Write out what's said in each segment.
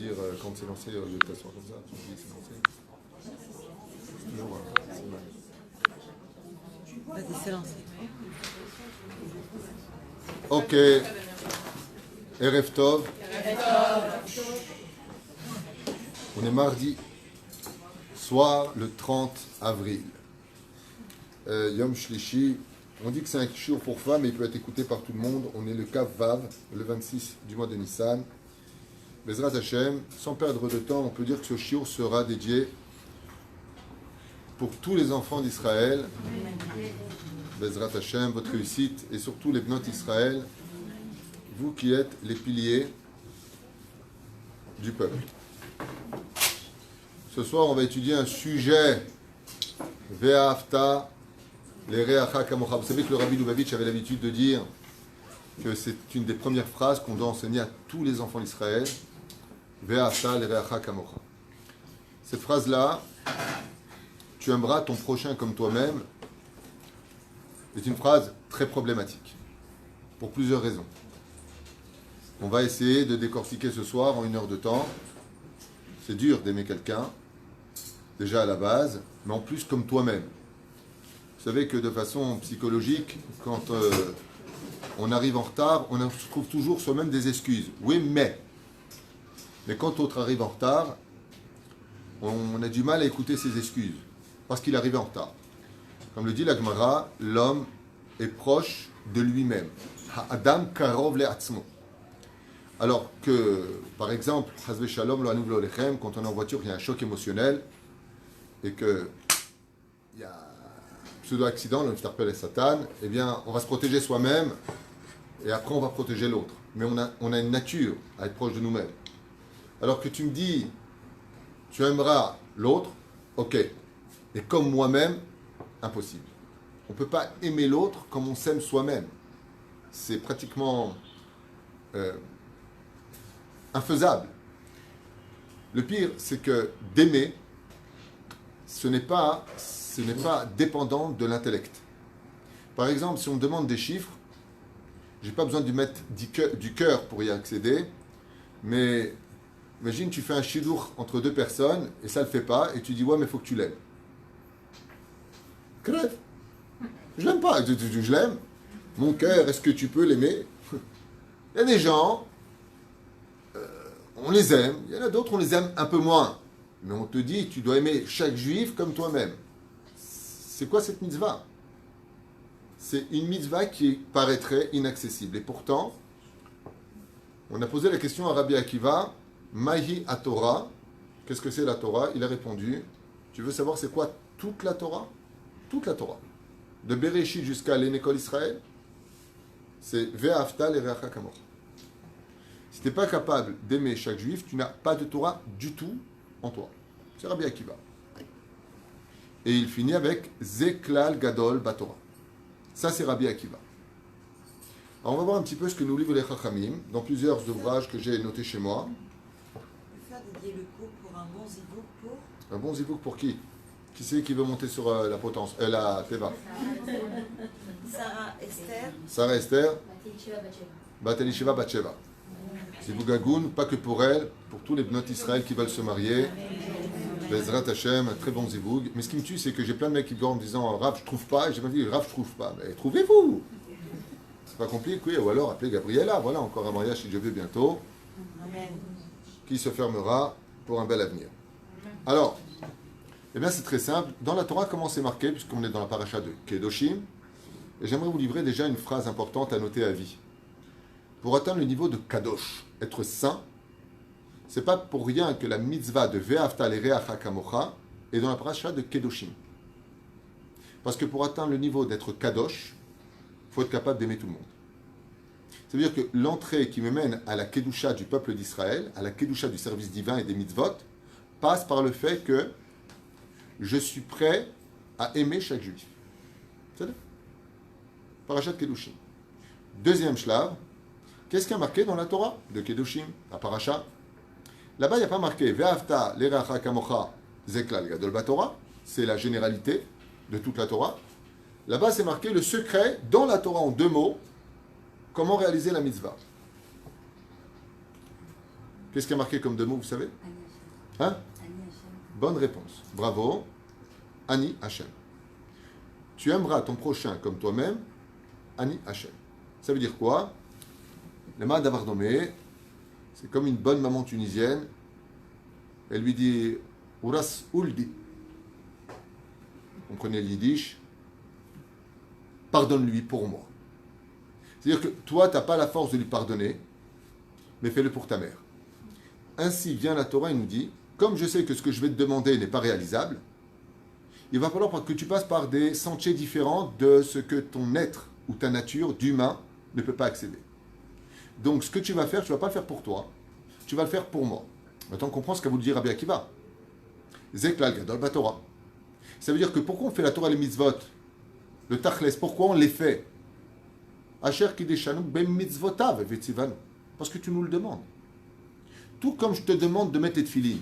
dire quand c'est lancé, au lieu de t'asseoir comme ça, tu me dis c'est lancé. C'est toujours c'est mal. Vas-y, c'est lancé. Ok. Erev Tov. On est mardi soir, le 30 avril. Yom Shlishi. On dit que c'est un shiur pour femmes, mais il peut être écouté par tout le monde. On est le Kav Vav, le 26 du mois de Nissan. Bezrat Hashem, sans perdre de temps, on peut dire que ce shiur sera dédié pour tous les enfants d'Israël. Bezrat Hashem, votre réussite, et surtout les bnot Israël, vous qui êtes les piliers du peuple. Ce soir, on va étudier un sujet, Ve'afta l'ereacha kamocha. Vous savez que le Rabbi Lubavitch avait l'habitude de dire que c'est une des premières phrases qu'on doit enseigner à tous les enfants d'Israël. Ve'afta l'ereacha kamocha. Cette phrase-là, tu aimeras ton prochain comme toi-même, est une phrase très problématique, pour plusieurs raisons. On va essayer de décortiquer ce soir en 1 heure de temps. C'est dur d'aimer quelqu'un, déjà à la base, mais en plus comme toi-même. Vous savez que de façon psychologique, quand on arrive en retard, on trouve toujours soi-même des excuses. Oui, mais quand l'autre arrive en retard, on a du mal à écouter ses excuses, parce qu'il arrive en retard. Comme le dit la Gemara, l'homme est proche de lui-même. Ha'adam karov le'atzmo. Alors que, par exemple, Hazve Shalom, lo anuv lo lechem, quand on est en voiture, il y a un choc émotionnel, et que il y a pseudo-accident, le Mftarpel et Satan, eh bien, on va se protéger soi-même et après on va protéger l'autre. Mais on a une nature à être proche de nous-mêmes. Alors que tu me dis, tu aimeras l'autre, ok. Et comme moi-même, impossible. On ne peut pas aimer l'autre comme on s'aime soi-même. C'est pratiquement infaisable. Le pire, c'est que d'aimer, ce n'est pas dépendant de l'intellect. Par exemple, si on me demande des chiffres, je n'ai pas besoin de mettre du cœur pour y accéder, mais imagine, tu fais un shidour entre deux personnes, et ça ne le fait pas, et tu dis, ouais, mais il faut que tu l'aimes. Crève. Je l'aime pas, je l'aime. Mon cœur, est-ce que tu peux l'aimer? Il y a des gens, on les aime, il y en a d'autres, on les aime un peu moins. Mais on te dit, tu dois aimer chaque juif comme toi-même. C'est quoi cette mitzvah? C'est une mitzvah qui paraîtrait inaccessible. Et pourtant, on a posé la question à Rabbi Akiva, Mahi à Torah. Qu'est-ce que c'est la Torah? Il a répondu, tu veux savoir c'est quoi toute la Torah? Toute la Torah. De Bereshit jusqu'à l'Énécole Israël, c'est Ve'afta l'ereacha kamocha. Si tu n'es pas capable d'aimer chaque juif, tu n'as pas de Torah du tout en toi. C'est Rabbi Akiva. Et il finit avec Zeklal Gadol Batorah. Ça, c'est Rabbi Akiva. Alors, on va voir un petit peu ce que nous livrent les Chachamim dans plusieurs ouvrages que j'ai notés chez moi. On peut faire dédier le cours pour un bon zivouk pour... Un bon zivouk pour qui? Qui c'est qui veut monter sur la potence, la Teva? Sarah Esther. Sarah Esther. Batelisheva Batsheva. Zivouk Agoun, pas que pour elle, pour tous les bnot Israël qui veulent se marier. Bezrat Hashem, un très bon zivoug. Mais ce qui me tue, c'est que j'ai plein de mecs qui dorment en disant Rav, je trouve pas. Et j'ai pas dit Rav, je trouve pas. Mais trouvez-vous. C'est pas compliqué, oui. Ou alors appelez Gabriella. Voilà, encore un mariage si Dieu veut bientôt. Amen. Qui se fermera pour un bel avenir. Alors, eh bien, c'est très simple. Dans la Torah, comment c'est marqué, puisqu'on est dans la paracha de Kedoshim, et j'aimerais vous livrer déjà une phrase importante à noter à vie. Pour atteindre le niveau de Kadosh, être saint, c'est pas pour rien que la mitzvah de Ve'afta l'ereacha kamocha est dans la paracha de Kedoshim. Parce que pour atteindre le niveau d'être Kadosh, il faut être capable d'aimer tout le monde. Ça veut dire que l'entrée qui me mène à la Kedusha du peuple d'Israël, à la Kedusha du service divin et des mitzvot, passe par le fait que je suis prêt à aimer chaque juif. C'est ça? Parashat Kedoshim. Deuxième shlav, qu'est-ce qu'il y a marqué dans la Torah de Kedoshim, la paracha? Là-bas, il n'y a pas marqué Ve'afta l'ereacha kamocha zeklal gadol batorah, c'est la généralité de toute la Torah. Là-bas, c'est marqué le secret dans la Torah en 2 mots, comment réaliser la mitzvah. Qu'est-ce qui est marqué comme deux mots, vous savez? Hein? Bonne réponse. Bravo. Ani Hashem. Tu aimeras ton prochain comme toi-même. Ani Hashem. Ça veut dire quoi? Le mal d'avoir nommé, c'est comme une bonne maman tunisienne. Elle lui dit Ouras Ouldi. Comprenez le yiddish? Pardonne-lui pour moi. C'est-à-dire que toi, tu n'as pas la force de lui pardonner, mais fais-le pour ta mère. Ainsi vient la Torah et nous dit, comme je sais que ce que je vais te demander n'est pas réalisable, il va falloir que tu passes par des sentiers différents de ce que ton être ou ta nature d'humain ne peut pas accéder. Donc ce que tu vas faire, tu ne vas pas le faire pour toi, tu vas le faire pour moi. Maintenant on comprend ce qu'a voulu dire Rabbi Akiva. Zeklal Gadol Batorah. Ça veut dire que pourquoi on fait la Torah et les mitzvot, le tachles, pourquoi on les fait? Asher kideshanu ben mitzvotav vetzivanu. Parce que tu nous le demandes. Tout comme je te demande de mettre tes tefilines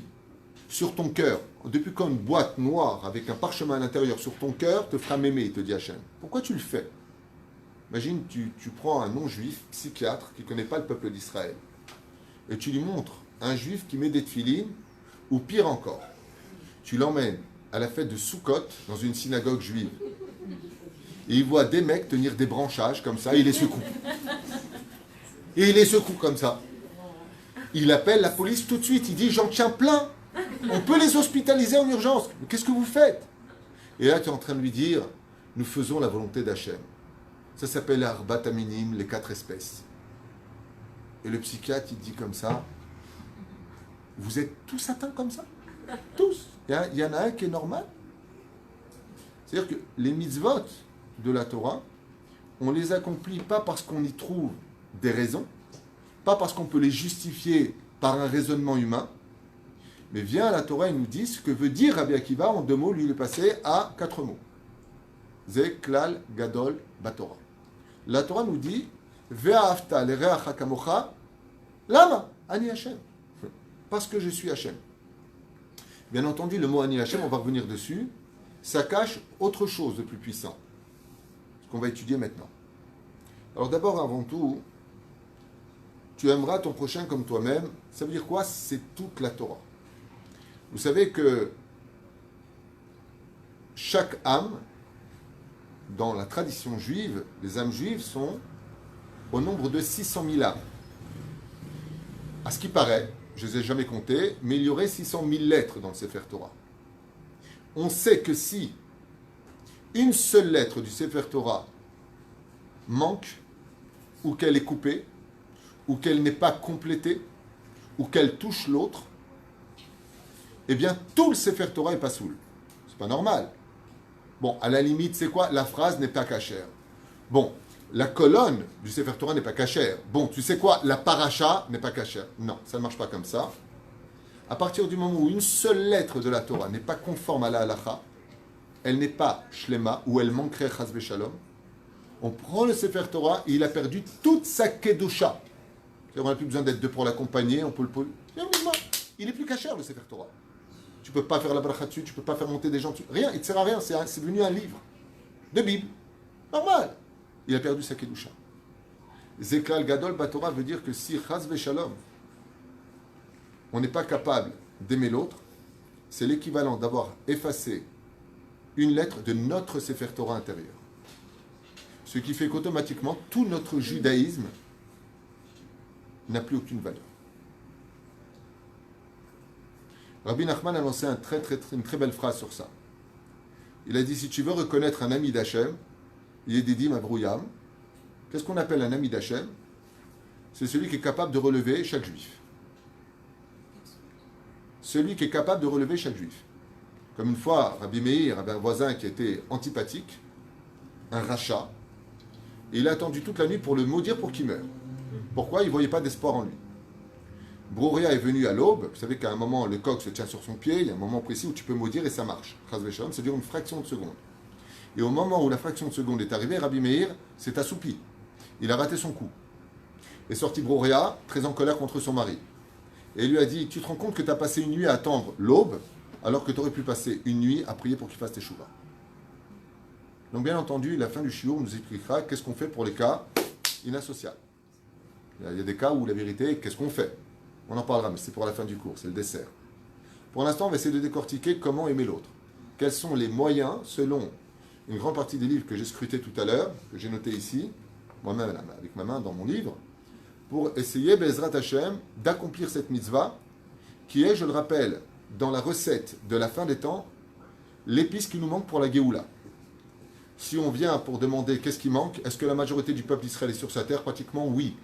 sur ton cœur, depuis quand une boîte noire avec un parchemin à l'intérieur sur ton cœur te fera m'aimer, il te dit Hachem. Pourquoi tu le fais? Imagine, tu prends un non-juif, psychiatre, qui ne connaît pas le peuple d'Israël, et tu lui montres un juif qui met des tefilines, ou pire encore, tu l'emmènes à la fête de Sukkot dans une synagogue juive, et il voit des mecs tenir des branchages comme ça, il les secoue. Et il les secoue comme ça. Il appelle la police tout de suite, il dit j'en tiens plein, on peut les hospitaliser en urgence. Mais qu'est-ce que vous faites? Et là tu es en train de lui dire, nous faisons la volonté d'Hachem. Ça s'appelle Arbat Aminim, les 4 espèces. Et le psychiatre il dit comme ça, vous êtes tous atteints comme ça? Tous. Il y en a un qui est normal. C'est-à-dire que les mitzvot de la Torah, on les accomplit pas parce qu'on y trouve des raisons, pas parce qu'on peut les justifier par un raisonnement humain, mais vient la Torah et nous dit ce que veut dire Rabbi Akiva en 2 mots, lui il est passé à 4 mots. Zeklal Gadol Batorah. La Torah nous dit Ve'afta l'ereacha kamocha lama ani Hashem. Parce que je suis Hashem. Bien entendu, le mot ani Hashem, on va revenir dessus, ça cache autre chose de plus puissant, ce qu'on va étudier maintenant. Alors d'abord, avant tout, tu aimeras ton prochain comme toi-même. Ça veut dire quoi? C'est toute la Torah. Vous savez que chaque âme, dans la tradition juive, les âmes juives sont au nombre de 600 000 âmes. À ce qui paraît, je ne les ai jamais comptées, mais il y aurait 600 000 lettres dans le Sefer Torah. On sait que si une seule lettre du Sefer Torah manque, ou qu'elle est coupée, ou qu'elle n'est pas complétée, ou qu'elle touche l'autre, eh bien, tout le Sefer Torah est pas soul. C'est pas normal. Bon, à la limite, c'est quoi? La phrase n'est pas cachère. Bon, la colonne du Sefer Torah n'est pas cachère. Bon, tu sais quoi? La paracha n'est pas cachère. Non, ça ne marche pas comme ça. À partir du moment où une seule lettre de la Torah n'est pas conforme à la halacha, elle n'est pas shlema, ou elle manquerait chas v'shalom, on prend le Sefer Torah et il a perdu toute sa kedusha. On n'a plus besoin d'être 2 pour l'accompagner, on peut le... Il n'est plus cachère le Sefer Torah. Tu ne peux pas faire la bracha dessus, tu ne peux pas faire monter des gens dessus. Rien, il ne sert à rien, c'est devenu un livre de Bible. Normal. Il a perdu sa kedusha. Zeklal Gadol Batorah veut dire que si chas v'shalom, on n'est pas capable d'aimer l'autre, c'est l'équivalent d'avoir effacé une lettre de notre Sefer Torah intérieur. Ce qui fait qu'automatiquement, tout notre judaïsme n'a plus aucune valeur. Rabbi Nachman a lancé une très belle phrase sur ça. Il a dit, si tu veux reconnaître un ami d'Hachem, il est dédié à Brouillam. Qu'est-ce qu'on appelle un ami d'Hachem? C'est celui qui est capable de relever chaque juif. Celui qui est capable de relever chaque juif. Comme une fois, Rabbi Meir avait un voisin qui était antipathique, un rachat, et il a attendu toute la nuit pour le maudire pour qu'il meure. Pourquoi? Il ne voyait pas d'espoir en lui. Brouria est venu à l'aube. Vous savez qu'à un moment, le coq se tient sur son pied. Il y a un moment précis où tu peux maudire et ça marche. Chas v'shalom, ça dure une fraction de seconde. Et au moment où la fraction de seconde est arrivée, Rabbi Meir s'est assoupi. Il a raté son coup. Est sorti Brouria, très en colère contre son mari. Et il lui a dit, tu te rends compte que tu as passé une nuit à attendre l'aube, alors que tu aurais pu passer une nuit à prier pour qu'il fasse tes chouvas. Donc bien entendu, la fin du shiur nous expliquera qu'est-ce qu'on fait pour les cas inassociables. Il y a des cas où la vérité, qu'est-ce qu'on fait? On en parlera, mais c'est pour la fin du cours, c'est le dessert. Pour l'instant, on va essayer de décortiquer comment aimer l'autre. Quels sont les moyens, selon une grande partie des livres que j'ai scrutés tout à l'heure, que j'ai notés ici, moi-même avec ma main dans mon livre, pour essayer, Bezrat Hashem, d'accomplir cette mitzvah, qui est, je le rappelle, dans la recette de la fin des temps, l'épice qui nous manque pour la Géoula. Si on vient pour demander qu'est-ce qui manque, est-ce que la majorité du peuple d'Israël est sur sa terre? Pratiquement oui.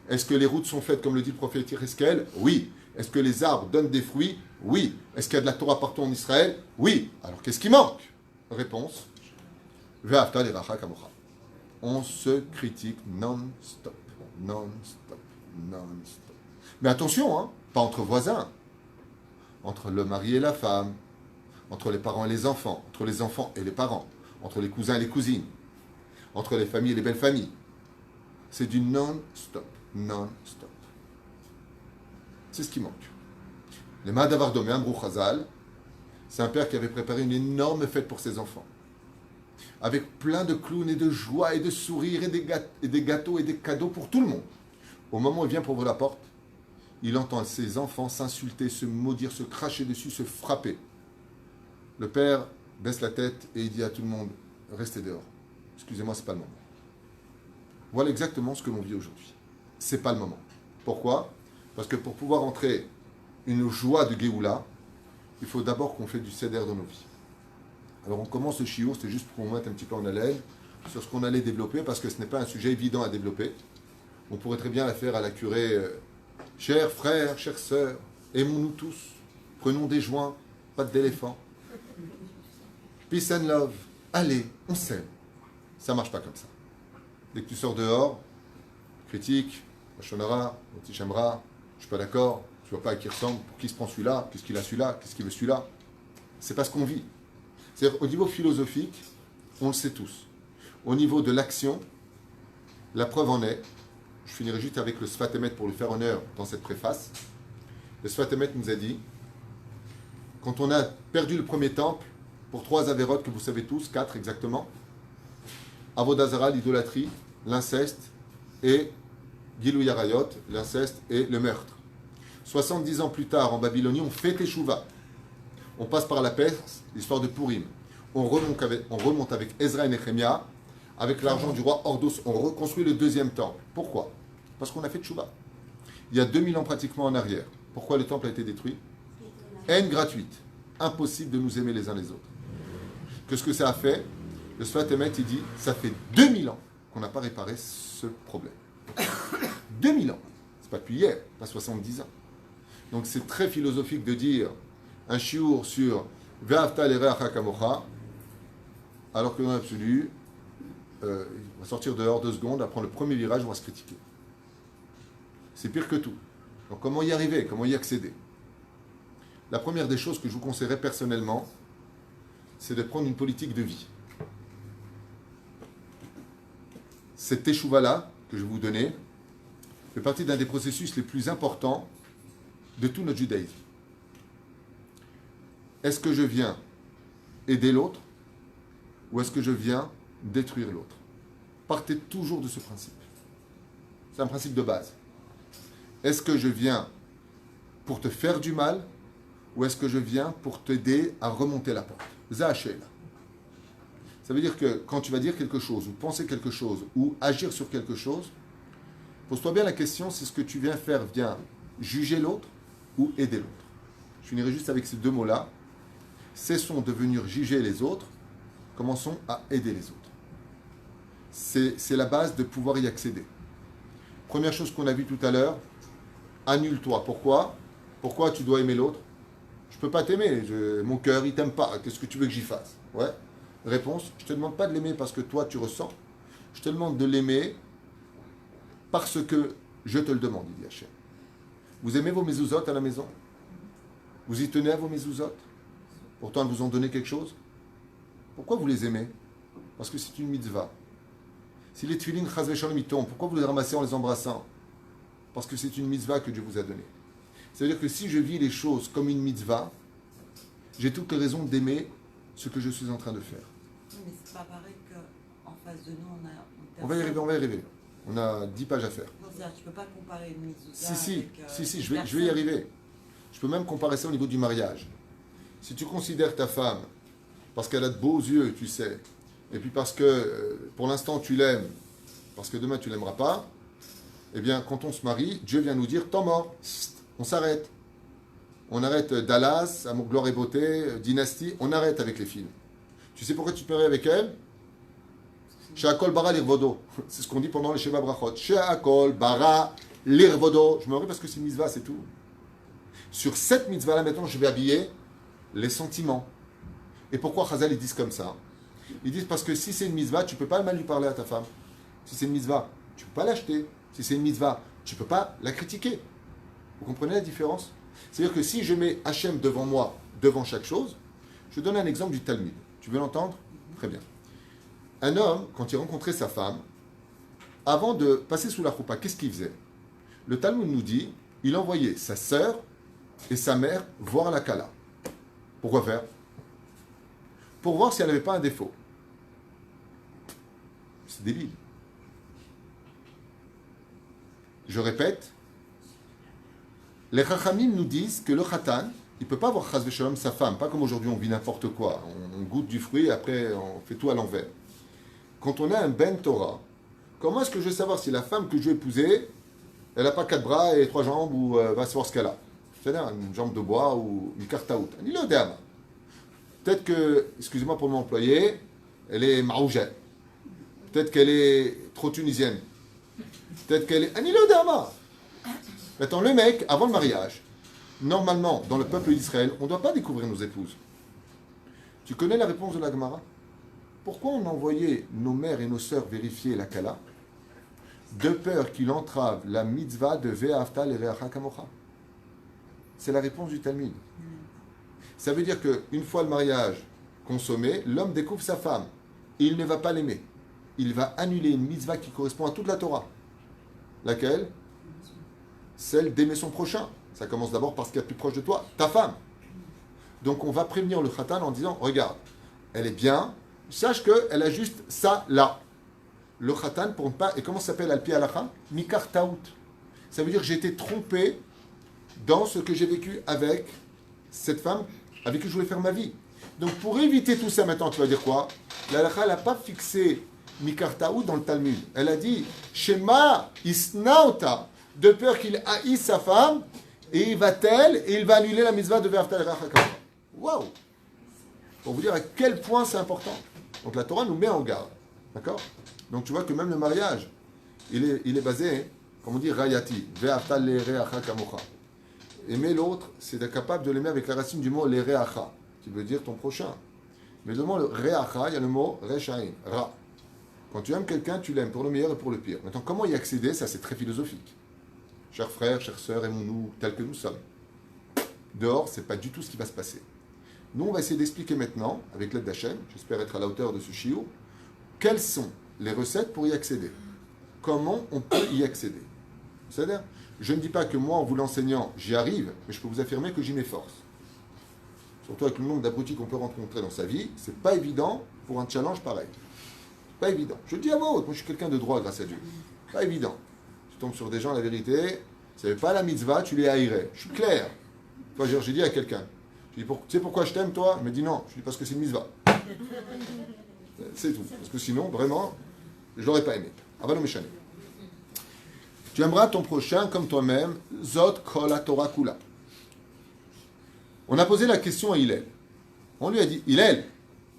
Est-ce que les routes sont faites comme le dit le prophète Yirmiyah? Oui. Est-ce que les arbres donnent des fruits? Oui. Est-ce qu'il y a de la Torah partout en Israël? Oui. Alors qu'est-ce qui manque? Réponse. Ve'afta l'iracha kamocha. On se critique non-stop. Non-stop. Non-stop. Mais attention, hein, pas entre voisins. Entre le mari et la femme. Entre les parents et les enfants. Entre les enfants et les parents. Entre les cousins et les cousines. Entre les familles et les belles familles. C'est du non-stop. Non-stop. C'est ce qui manque. Les Mahadavar Domé, un Baruch Hazal, c'est un père qui avait préparé une énorme fête pour ses enfants. Avec plein de clowns et de joie et de sourires et des gâteaux et des cadeaux pour tout le monde. Au moment où il vient pour ouvrir la porte, il entend ses enfants s'insulter, se maudire, se cracher dessus, se frapper. Le père baisse la tête et il dit à tout le monde, restez dehors. Excusez-moi, c'est pas le moment. Voilà exactement ce que l'on vit aujourd'hui. C'est pas le moment. Pourquoi? Parce que pour pouvoir entrer une joie de Géoula, il faut d'abord qu'on fait du céder dans nos vies. Alors on commence le shiur, c'était juste pour qu'on mette un petit peu en haleine sur ce qu'on allait développer, parce que ce n'est pas un sujet évident à développer. On pourrait très bien la faire à la curée, chers frères, chères sœurs, aimons-nous tous, prenons des joints, pas d'éléphant. Peace and love, allez, on s'aime. Ça ne marche pas comme ça. Dès que tu sors dehors, critique, Machonara, Otichemra, je ne suis pas d'accord, je ne vois pas à qui ressemble, pour qui se prend celui-là, qu'est-ce qu'il a celui-là, qu'est-ce qu'il veut celui-là. C'est pas ce qu'on vit. C'est-à-dire, au niveau philosophique, on le sait tous. Au niveau de l'action, la preuve en est, je finirai juste avec le Sfat Emet pour lui faire honneur dans cette préface. Le Sfat Emet nous a dit, quand on a perdu le premier temple, pour 3 avérotes que vous savez tous, 4 exactement, Avodah Zara, l'idolâtrie, l'inceste et Gilou Yarayot, l'inceste et le meurtre. 70 ans plus tard, en Babylonie, on fait Teshuvah. On passe par la peste, l'histoire de Purim. On remonte avec Ezra et Nehemia, avec l'argent du roi Hordos, on reconstruit le 2e temple. Pourquoi? Parce qu'on a fait Teshuvah. Il y a 2000 ans pratiquement en arrière. Pourquoi le temple a été détruit? Haine gratuite. Impossible de nous aimer les uns les autres. Qu'est-ce que ça a fait? Le Sfat Emet, il dit, ça fait 2000 ans qu'on n'a pas réparé ce problème. 2000 ans. C'est pas depuis hier, pas 70 ans. Donc c'est très philosophique de dire un shiur sur Ve'afta l'ereacha kamocha, alors que dans l'absolu, on va sortir dehors 2 secondes, après le premier virage, on va se critiquer. C'est pire que tout. Donc comment y arriver? Comment y accéder? La première des choses que je vous conseillerais personnellement, c'est de prendre une politique de vie. Cette teshuva-là, que je vais vous donner, fait partie d'un des processus les plus importants de tout notre judaïsme. Est-ce que je viens aider l'autre ou est-ce que je viens détruire l'autre? Partez toujours de ce principe. C'est un principe de base. Est-ce que je viens pour te faire du mal ou est-ce que je viens pour t'aider à remonter la porte? Zahachel. Ça veut dire que quand tu vas dire quelque chose ou penser quelque chose ou agir sur quelque chose, pose-toi bien la question, si ce que tu viens faire vient juger l'autre ou aider l'autre. Je finirai juste avec ces 2 mots-là. Cessons de venir juger les autres, commençons à aider les autres. C'est la base de pouvoir y accéder. Première chose qu'on a vue tout à l'heure, annule-toi. Pourquoi? Pourquoi tu dois aimer l'autre? Je ne peux pas t'aimer, mon cœur, il ne t'aime pas. Qu'est-ce que tu veux que j'y fasse? Ouais. Réponse, je ne te demande pas de l'aimer parce que toi, tu ressens. Je te demande de l'aimer parce que je te le demande, il dit Hachem. Vous aimez vos mezuzot à la maison? Vous y tenez à vos mezuzot? Pourtant, elles vous ont donné quelque chose? Pourquoi vous les aimez? Parce que c'est une mitzvah. Si les tefilin chas v'shalom ils tombent, pourquoi vous les ramassez en les embrassant? Parce que c'est une mitzvah que Dieu vous a donnée. Ça veut dire que si je vis les choses comme une mitzvah, j'ai toutes les raisons d'aimer ce que je suis en train de faire. Oui, mais c'est pas pareil qu'en face de nous, on a... On va y arriver. On a 10 pages à faire. Non, c'est-à-dire, tu ne peux pas comparer une mezouza Si, avec, je vais y arriver. Je peux même comparer ça au niveau du mariage. Si tu considères ta femme, parce qu'elle a de beaux yeux, tu sais, et puis parce que pour l'instant tu l'aimes, parce que demain tu l'aimeras pas, eh bien quand on se marie, Dieu vient nous dire, temps mort, on s'arrête. On arrête Dallas, Amour, Gloire et Beauté, Dynastie, on arrête avec les films. Tu sais pourquoi tu te maries avec elle? She'akol bara l'irvodo. C'est ce qu'on dit pendant les Sheva Brachot. She'akol bara l'irvodo. Je me marie parce que c'est une mitzvah, c'est tout. Sur cette mitzvah-là, maintenant, je vais habiller les sentiments. Et pourquoi Chazal, ils disent comme ça? Ils disent parce que si c'est une mitzvah, tu ne peux pas mal lui parler à ta femme. Si c'est une mitzvah, tu ne peux pas l'acheter. Si c'est une mitzvah, tu ne peux pas la critiquer. Vous comprenez la différence? C'est-à-dire que si je mets Hachem devant moi, devant chaque chose, je donne un exemple du Talmud. Tu veux l'entendre? Très bien. Un homme, quand il rencontrait sa femme, avant de passer sous la choupa, qu'est-ce qu'il faisait? Le Talmud nous dit, il envoyait sa sœur et sa mère voir la Kala. Pourquoi faire? Pour voir si elle n'avait pas un défaut. C'est débile. Je répète, les Chachamim nous disent que le Khatan, il ne peut pas voir Chaz v'Shalom sa femme, pas comme aujourd'hui on vit n'importe quoi. On goûte du fruit et après on fait tout à l'envers. Quand on a un Ben Torah, comment est-ce que je vais savoir si la femme que je vais épouser, elle n'a pas 4 bras et 3 jambes ou va savoir ce qu'elle a? C'est-à-dire une jambe de bois ou une kartaout. Peut-être que, excusez-moi pour m'employer, elle est marougette. Peut-être qu'elle est trop tunisienne. Peut-être qu'elle est... Maintenant, le mec, avant le mariage, normalement, dans le peuple d'Israël, on ne doit pas découvrir nos épouses. Tu connais la réponse de la Gemara? Pourquoi on envoyait nos mères et nos sœurs vérifier la Kala? De peur qu'il entrave la mitzvah de Ve'afta l'ereacha kamocha. C'est la réponse du Talmud. Ça veut dire qu'une fois le mariage consommé, l'homme découvre sa femme. Et il ne va pas l'aimer. Il va annuler une mitzvah qui correspond à toute la Torah. Laquelle? Celle d'aimer son prochain. Ça commence d'abord par ce qu'il y a de plus proche de toi, ta femme. Donc on va prévenir le khatan en disant, regarde, elle est bien, sache qu'elle a juste ça là. Le khatan, pour ne pas... Et comment ça s'appelle al-pi halakha? Mikar taout. Ça veut dire que j'ai été trompé dans ce que j'ai vécu avec cette femme avec qui je voulais faire ma vie. Donc pour éviter tout ça maintenant, tu vas dire quoi? La halakha n'a pas fixé Mikar taout dans le Talmud. Elle a dit, Shema isnaota, de peur qu'il haïsse sa femme, et il va-t-elle, et il va annuler la mitzvah de Ve'afta l'ereacha kamocha. Waouh! Pour vous dire à quel point c'est important. Donc la Torah nous met en garde. D'accord? Donc tu vois que même le mariage, il est basé, comme on dit, rayati, ve'afta l'ereacha kamocha. Aimer l'autre, c'est d'être capable de l'aimer avec la racine du mot l'ereacha, qui veut dire ton prochain. Mais le mot reacha, il y a le mot reshaim, ra. Quand tu aimes quelqu'un, tu l'aimes pour le meilleur et pour le pire. Maintenant, comment y accéder? Ça, c'est très philosophique. Chers frères, chères sœurs, aimons-nous tels que nous sommes. Dehors, ce n'est pas du tout ce qui va se passer. Nous, on va essayer d'expliquer maintenant, avec l'aide d'Hachem, j'espère être à la hauteur de ce shiur, quelles sont les recettes pour y accéder. Comment on peut y accéder. C'est-à-dire, je ne dis pas que moi, en vous l'enseignant, j'y arrive, mais je peux vous affirmer que j'y m'efforce. Surtout avec le nombre d'abrutis qu'on peut rencontrer dans sa vie, c'est pas évident pour un challenge pareil. Pas évident. Je le dis à voix haute, moi je suis quelqu'un de droit grâce à Dieu. Pas évident. Tu tombes sur des gens, la vérité, tu n'avais pas la mitzvah, tu les haïrais. Je suis clair. Toi, j'ai dit à quelqu'un, je dis, tu sais pourquoi je t'aime toi? Il me dit non. Je dis parce que c'est une mitzvah. C'est tout. Parce que sinon, vraiment, je l'aurais pas aimé. Avalo Meshane. Tu aimeras ton prochain comme toi-même. Zot kol Torah kula. On a posé la question à Hillel. On lui a dit, Hillel,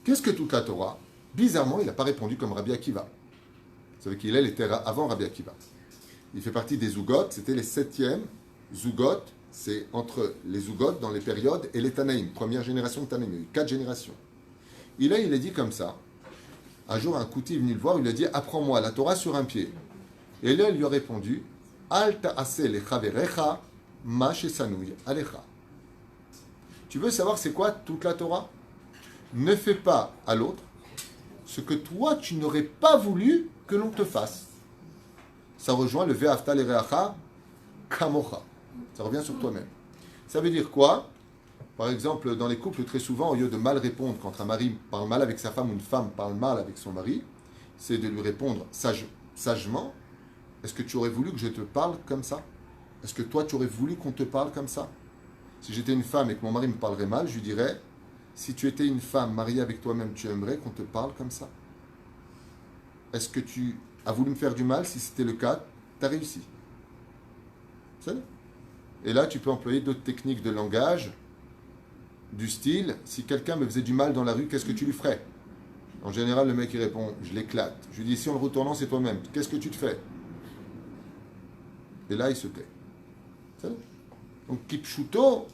qu'est-ce que toute la Torah? Bizarrement, il n'a pas répondu comme Rabbi Akiva. Vous savez qu'Hillel était avant Rabbi Akiva. Il fait partie des Zougot, c'était les 7e Zougot, c'est entre les Zougot dans les périodes et les Tanaïm, première génération de Tanaïm, il y a eu 4 générations. Il a dit comme ça, un jour un Kouti est venu le voir, il lui a dit, apprends-moi la Torah sur un pied. Et là, il lui a répondu, Al ta'ase lechaverecha ma shesanouy alecha. Tu veux savoir c'est quoi toute la Torah? Ne fais pas à l'autre ce que toi tu n'aurais pas voulu que l'on te fasse. Ça rejoint le ve'afta l'ereacha kamocha. Ça revient sur toi-même. Ça veut dire quoi? Par exemple, dans les couples, très souvent, au lieu de mal répondre quand un mari parle mal avec sa femme ou une femme parle mal avec son mari, c'est de lui répondre sagement est-ce que tu aurais voulu que je te parle comme ça? Est-ce que toi, tu aurais voulu qu'on te parle comme ça? Si j'étais une femme et que mon mari me parlerait mal, je lui dirais, si tu étais une femme mariée avec toi-même, tu aimerais qu'on te parle comme ça? Est-ce que tu as voulu me faire du mal? Si c'était le cas, tu as réussi. C'est ça? Et là, tu peux employer d'autres techniques de langage, du style, si quelqu'un me faisait du mal dans la rue, qu'est-ce que tu lui ferais? En général, le mec, il répond, je l'éclate. Je lui dis, si en le retournant, c'est toi-même, qu'est-ce que tu te fais? Et là, il se tait. C'est ça? Donc, Kipchuto,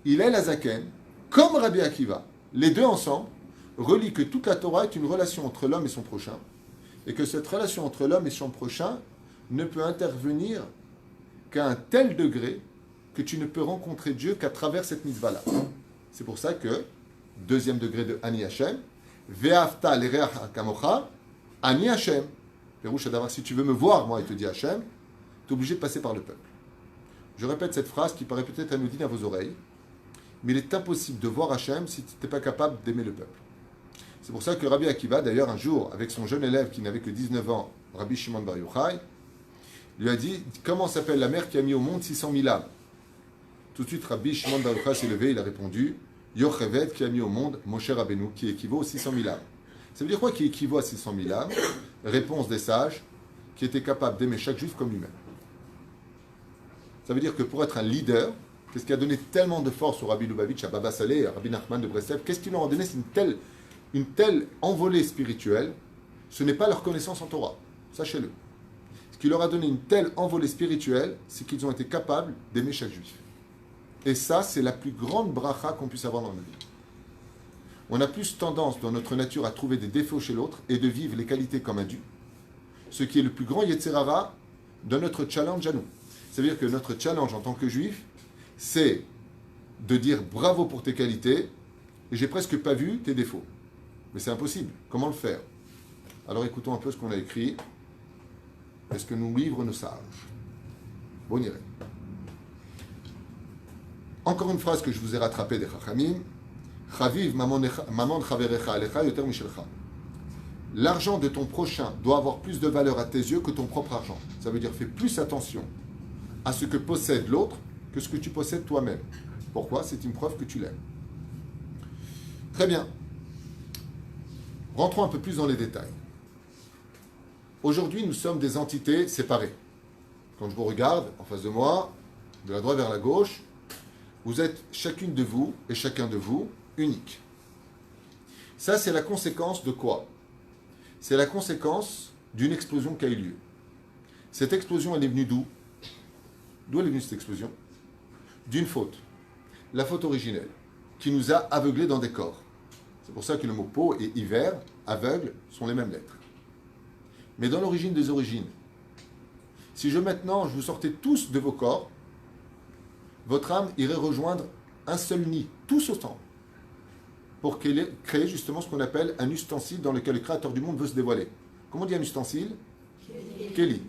il est la Zaken, comme Rabbi Akiva. Les deux ensemble relient que toute la Torah est une relation entre l'homme et son prochain, et que cette relation entre l'homme et son prochain ne peut intervenir qu'à un tel degré que tu ne peux rencontrer Dieu qu'à travers cette mitzvah-là. C'est pour ça que, deuxième degré de Ani Hashem, Ve'afta l'ereach kamocha, Ani Hashem. Pérouche d'avoir, si tu veux me voir, moi, il te dit Hashem, tu es obligé de passer par le peuple. Je répète cette phrase qui paraît peut-être anodine à vos oreilles, mais il est impossible de voir Hashem si tu n'es pas capable d'aimer le peuple. C'est pour ça que Rabbi Akiva, d'ailleurs, un jour, avec son jeune élève qui n'avait que 19 ans, Rabbi Shimon Bar Yochai, lui a dit, comment s'appelle la mère qui a mis au monde 600 000 âmes? Tout de suite, Rabbi Shimon Bar Yochai s'est levé, il a répondu, Yocheved qui a mis au monde Moshe Rabbeinu, qui équivaut aux 600 000 âmes. Ça veut dire quoi qui équivaut à 600 000 âmes? Réponse des sages, qui étaient capables d'aimer chaque juif comme lui-même. Ça veut dire que pour être un leader, qu'est-ce qui a donné tellement de force au Rabbi Lubavitch, à Baba Saleh, à Rabbi Nachman de Breslev, qu'est-ce qui leur a donné? C'est une telle envolée spirituelle, ce n'est pas leur connaissance en Torah, sachez-le. Ce qui leur a donné une telle envolée spirituelle, c'est qu'ils ont été capables d'aimer chaque juif. Et ça, c'est la plus grande bracha qu'on puisse avoir dans notre vie. On a plus tendance dans notre nature à trouver des défauts chez l'autre et de vivre les qualités comme un dû. Ce qui est le plus grand Yetzirara de notre challenge à nous. C'est-à-dire que notre challenge en tant que juif, c'est de dire bravo pour tes qualités et j'ai presque pas vu tes défauts. Mais c'est impossible. Comment le faire? Alors écoutons un peu ce qu'on a écrit. Est-ce que nous livrent nos sages? Bon, on irait. Encore une phrase que je vous ai rattrapée des Chachamim. Chaviv maman chaverecha alecha yoter mishelcha. L'argent de ton prochain doit avoir plus de valeur à tes yeux que ton propre argent. Ça veut dire fais plus attention à ce que possède l'autre que ce que tu possèdes toi-même. Pourquoi? C'est une preuve que tu l'aimes. Très bien. Rentrons un peu plus dans les détails. Aujourd'hui, nous sommes des entités séparées. Quand je vous regarde en face de moi, de la droite vers la gauche, vous êtes chacune de vous et chacun de vous unique. Ça, c'est la conséquence de quoi? C'est la conséquence d'une explosion qui a eu lieu. Cette explosion, elle est venue d'où? D'où elle est venue cette explosion? D'une faute. La faute originelle, qui nous a aveuglés dans des corps. C'est pour ça que le mot peau et hiver, aveugle, sont les mêmes lettres. Mais dans l'origine des origines, si je vous sortais tous de vos corps, votre âme irait rejoindre un seul nid, tous ensemble, pour créer justement ce qu'on appelle un ustensile dans lequel le Créateur du monde veut se dévoiler. Comment on dit un ustensile? Kéli.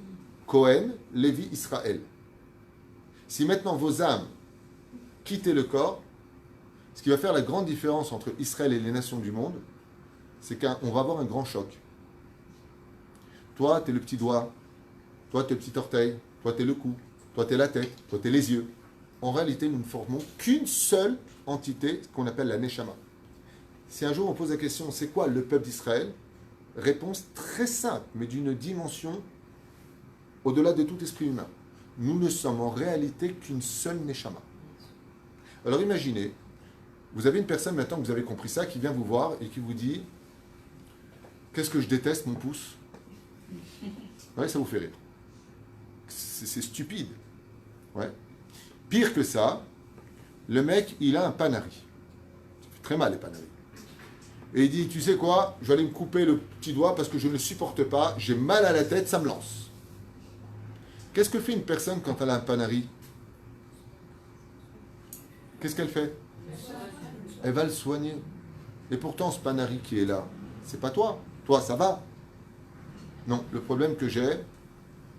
Cohen, Lévi, Israël. Si maintenant vos âmes quittaient le corps, ce qui va faire la grande différence entre Israël et les nations du monde, c'est qu'on va avoir un grand choc. Toi, tu es le petit doigt, toi, tu es le petit orteil, toi, tu es le cou, toi, tu es la tête, toi, tu es les yeux. En réalité, nous ne formons qu'une seule entité, qu'on appelle la Neshama. Si un jour on pose la question, c'est quoi le peuple d'Israël? Réponse très simple, mais d'une dimension au-delà de tout esprit humain. Nous ne sommes en réalité qu'une seule Neshama. Alors imaginez, vous avez une personne maintenant que vous avez compris ça, qui vient vous voir et qui vous dit « Qu'est-ce que je déteste, mon pouce ?» Ouais, ça vous fait rire. C'est stupide. Ouais. Pire que ça, le mec, il a un panari. Ça fait très mal, les panaris. Et il dit, tu sais quoi, je vais aller me couper le petit doigt parce que je ne le supporte pas, j'ai mal à la tête, ça me lance. Qu'est-ce que fait une personne quand elle a un panari? Qu'est-ce qu'elle fait? Elle va le soigner. Et pourtant, ce panari qui est là, c'est pas toi. Toi, ça va. Non, le problème que j'ai,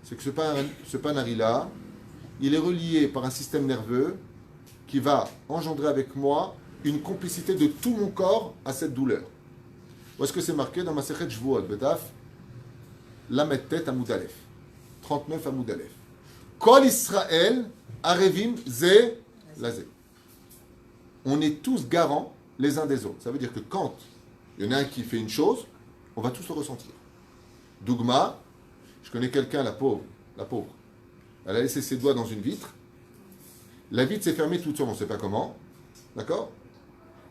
c'est que ce panari-là, il est relié par un système nerveux qui va engendrer avec moi une complicité de tout mon corps à cette douleur. Où est-ce que c'est marqué dans ma Sechet Shvuot, Betaf, Lamed Tet Amud Aleph. 39 Amoud Aleph. Kol Israël, Arevim, Ze, Lazé. On est tous garants les uns des autres. Ça veut dire que quand il y en a un qui fait une chose, on va tous le ressentir. Dougma, je connais quelqu'un, la pauvre, elle a laissé ses doigts dans une vitre. La vitre s'est fermée toute seule, on ne sait pas comment. D'accord?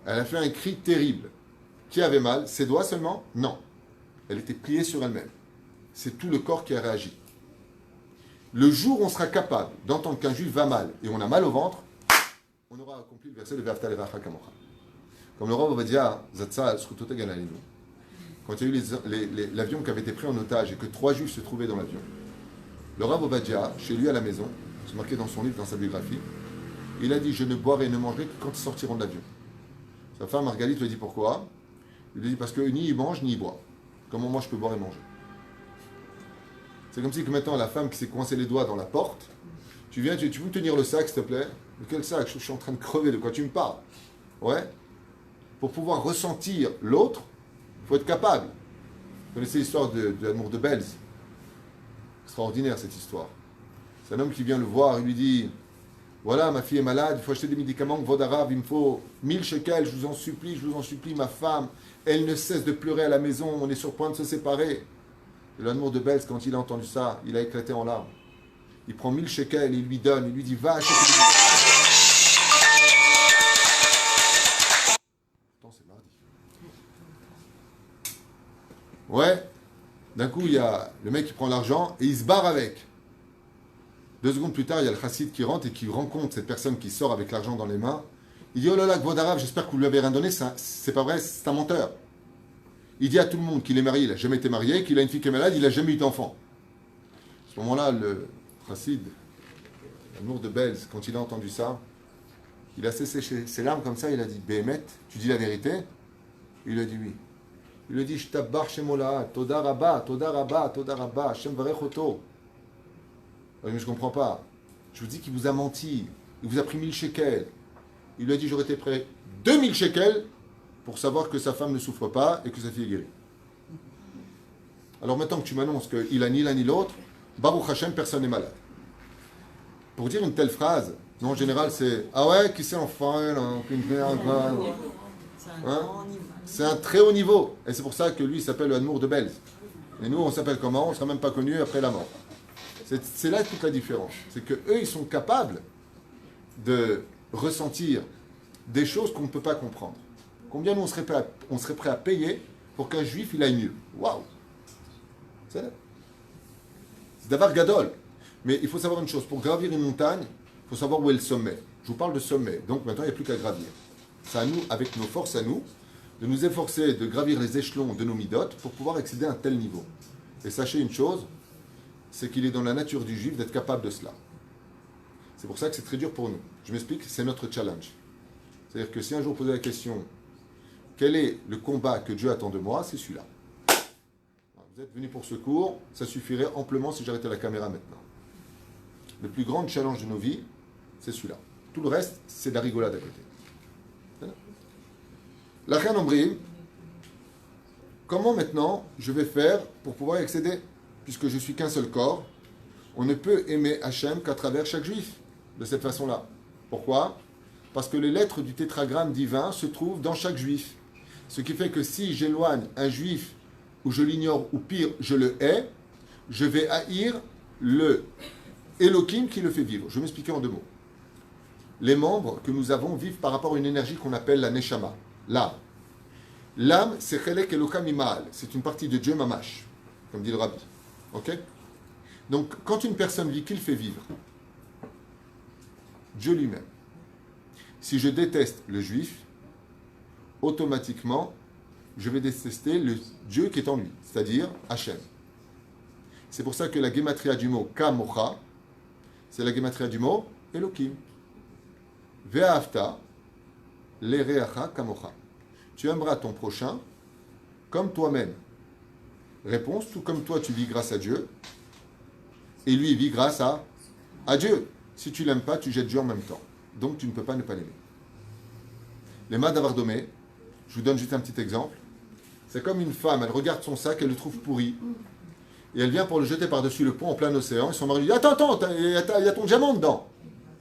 Elle a fait un cri terrible. Qui avait mal? Ses doigts seulement? Non. Elle était pliée sur elle-même. C'est tout le corps qui a réagi. Le jour où on sera capable d'entendre qu'un juif va mal et on a mal au ventre, on aura accompli le verset de Ve'afta l'ereacha kamocha. Comme le Rav Ovadia Zatzal Zchutote Gan Aleinu, quand il y a eu l'avion qui avait été pris en otage et que 3 juifs se trouvaient dans l'avion, le Rav Ovadia, chez lui à la maison, c'est marqué dans son livre, dans sa biographie, il a dit: je ne boirai et ne mangerai que quand ils sortiront de l'avion. Sa femme Margalit lui a dit: pourquoi? Il lui a dit: parce que ni il mange ni il boit. Comment moi je peux boire et manger? C'est comme si que maintenant la femme qui s'est coincée les doigts dans la porte, tu viens, tu peux me tenir le sac s'il te plaît? De quel sac? Je suis en train de crever, de quoi tu me parles? Ouais. Pour pouvoir ressentir l'autre, il faut être capable. Vous connaissez l'histoire de l'amour de Belz? Extraordinaire cette histoire. C'est un homme qui vient le voir, il lui dit: voilà, ma fille est malade, il faut acheter des médicaments, Vodarav, il me faut 1000 shekels, je vous en supplie, ma femme, elle ne cesse de pleurer à la maison, on est sur le point de se séparer. Et l'amour de Belz, quand il a entendu ça, il a éclaté en larmes. Il prend 1000 shekels, il lui donne, il lui dit: va acheter des médicaments. Pourtant, c'est mardi. Ouais, d'un coup, il y a le mec qui prend l'argent et il se barre avec. 2 secondes plus tard, il y a le chassid qui rentre et qui rencontre cette personne qui sort avec l'argent dans les mains. Il dit: oh là là, Kvod Arav, j'espère que vous lui avez rien donné, c'est pas vrai, c'est un menteur. Il dit à tout le monde qu'il est marié, il n'a jamais été marié, qu'il a une fille qui est malade, il n'a jamais eu d'enfant. À ce moment-là, le chassid, l'amour de Belz, quand il a entendu ça, il a cessé ses larmes comme ça, il a dit: Béhémet, tu dis la vérité? Il a dit oui. Il lui a dit: Shtabbar Shemola, Toda Rabba, Toda Rabba, Toda Rabba, Hashem Varech Oto. Mais je ne comprends pas. Je vous dis qu'il vous a menti. Il vous a pris 1000 shekels. Il lui a dit: j'aurais été prêt 2000 shekels pour savoir que sa femme ne souffre pas et que sa fille est guérie. Alors maintenant que tu m'annonces qu'il a ni l'un ni l'autre, Baruch Hashem, personne n'est malade. Pour dire une telle phrase, non, en général c'est: ah ouais, qui c'est enfin là, c'est un très haut niveau. Et c'est pour ça que lui il s'appelle le Admour de Belz. Et nous on s'appelle comment? On ne sera même pas connus après la mort. C'est là toute la différence. C'est qu'eux, ils sont capables de ressentir des choses qu'on ne peut pas comprendre. Combien nous, on serait prêt à payer pour qu'un juif, il aille mieux? Waouh! C'est d'avoir gadol. Mais il faut savoir une chose. Pour gravir une montagne, il faut savoir où est le sommet. Je vous parle de sommet. Donc maintenant, il n'y a plus qu'à gravir. C'est à nous, avec nos forces à nous, de nous efforcer de gravir les échelons de nos midotes pour pouvoir accéder à un tel niveau. Et sachez une chose, c'est qu'il est dans la nature du juif d'être capable de cela. C'est pour ça que c'est très dur pour nous. Je m'explique, c'est notre challenge. C'est-à-dire que si un jour vous posez la question: quel est le combat que Dieu attend de moi? C'est celui-là. Vous êtes venu pour ce cours, ça suffirait amplement si j'arrêtais la caméra maintenant. Le plus grand challenge de nos vies, c'est celui-là. Tout le reste, c'est de la rigolade à côté. La reine Ombrim, comment maintenant je vais faire pour pouvoir y accéder? Puisque je suis qu'un seul corps, on ne peut aimer Hachem qu'à travers chaque juif, de cette façon-là. Pourquoi? Parce que les lettres du tétragramme divin se trouvent dans chaque juif. Ce qui fait que si j'éloigne un juif, ou je l'ignore, ou pire, je le hais, je vais haïr le Elohim qui le fait vivre. Je vais m'expliquer en 2 mots. Les membres que nous avons vivent par rapport à une énergie qu'on appelle la Neshama, l'âme. L'âme, c'est Chelek Elokam Imal, c'est une partie de Dieu Mamash, comme dit le Rabbi. Ok? Donc, quand une personne vit, qu'il fait vivre? Dieu lui-même. Si je déteste le juif, automatiquement, je vais détester le Dieu qui est en lui, c'est-à-dire Hachem. C'est pour ça que la gématria du mot Kamocha, c'est la gématria du mot Elohim. Ve'afta l'ereacha kamocha. Tu aimeras ton prochain comme toi-même. Réponse: tout comme toi tu vis grâce à Dieu, et lui il vit grâce à Dieu. Si tu l'aimes pas, tu jettes Dieu en même temps. Donc tu ne peux pas ne pas l'aimer. Les mains d'Avardomé, je vous donne juste un petit exemple. C'est comme une femme, elle regarde son sac, elle le trouve pourri. Et elle vient pour le jeter par-dessus le pont en plein océan. Et son mari lui dit, attends, il y a ton diamant dedans.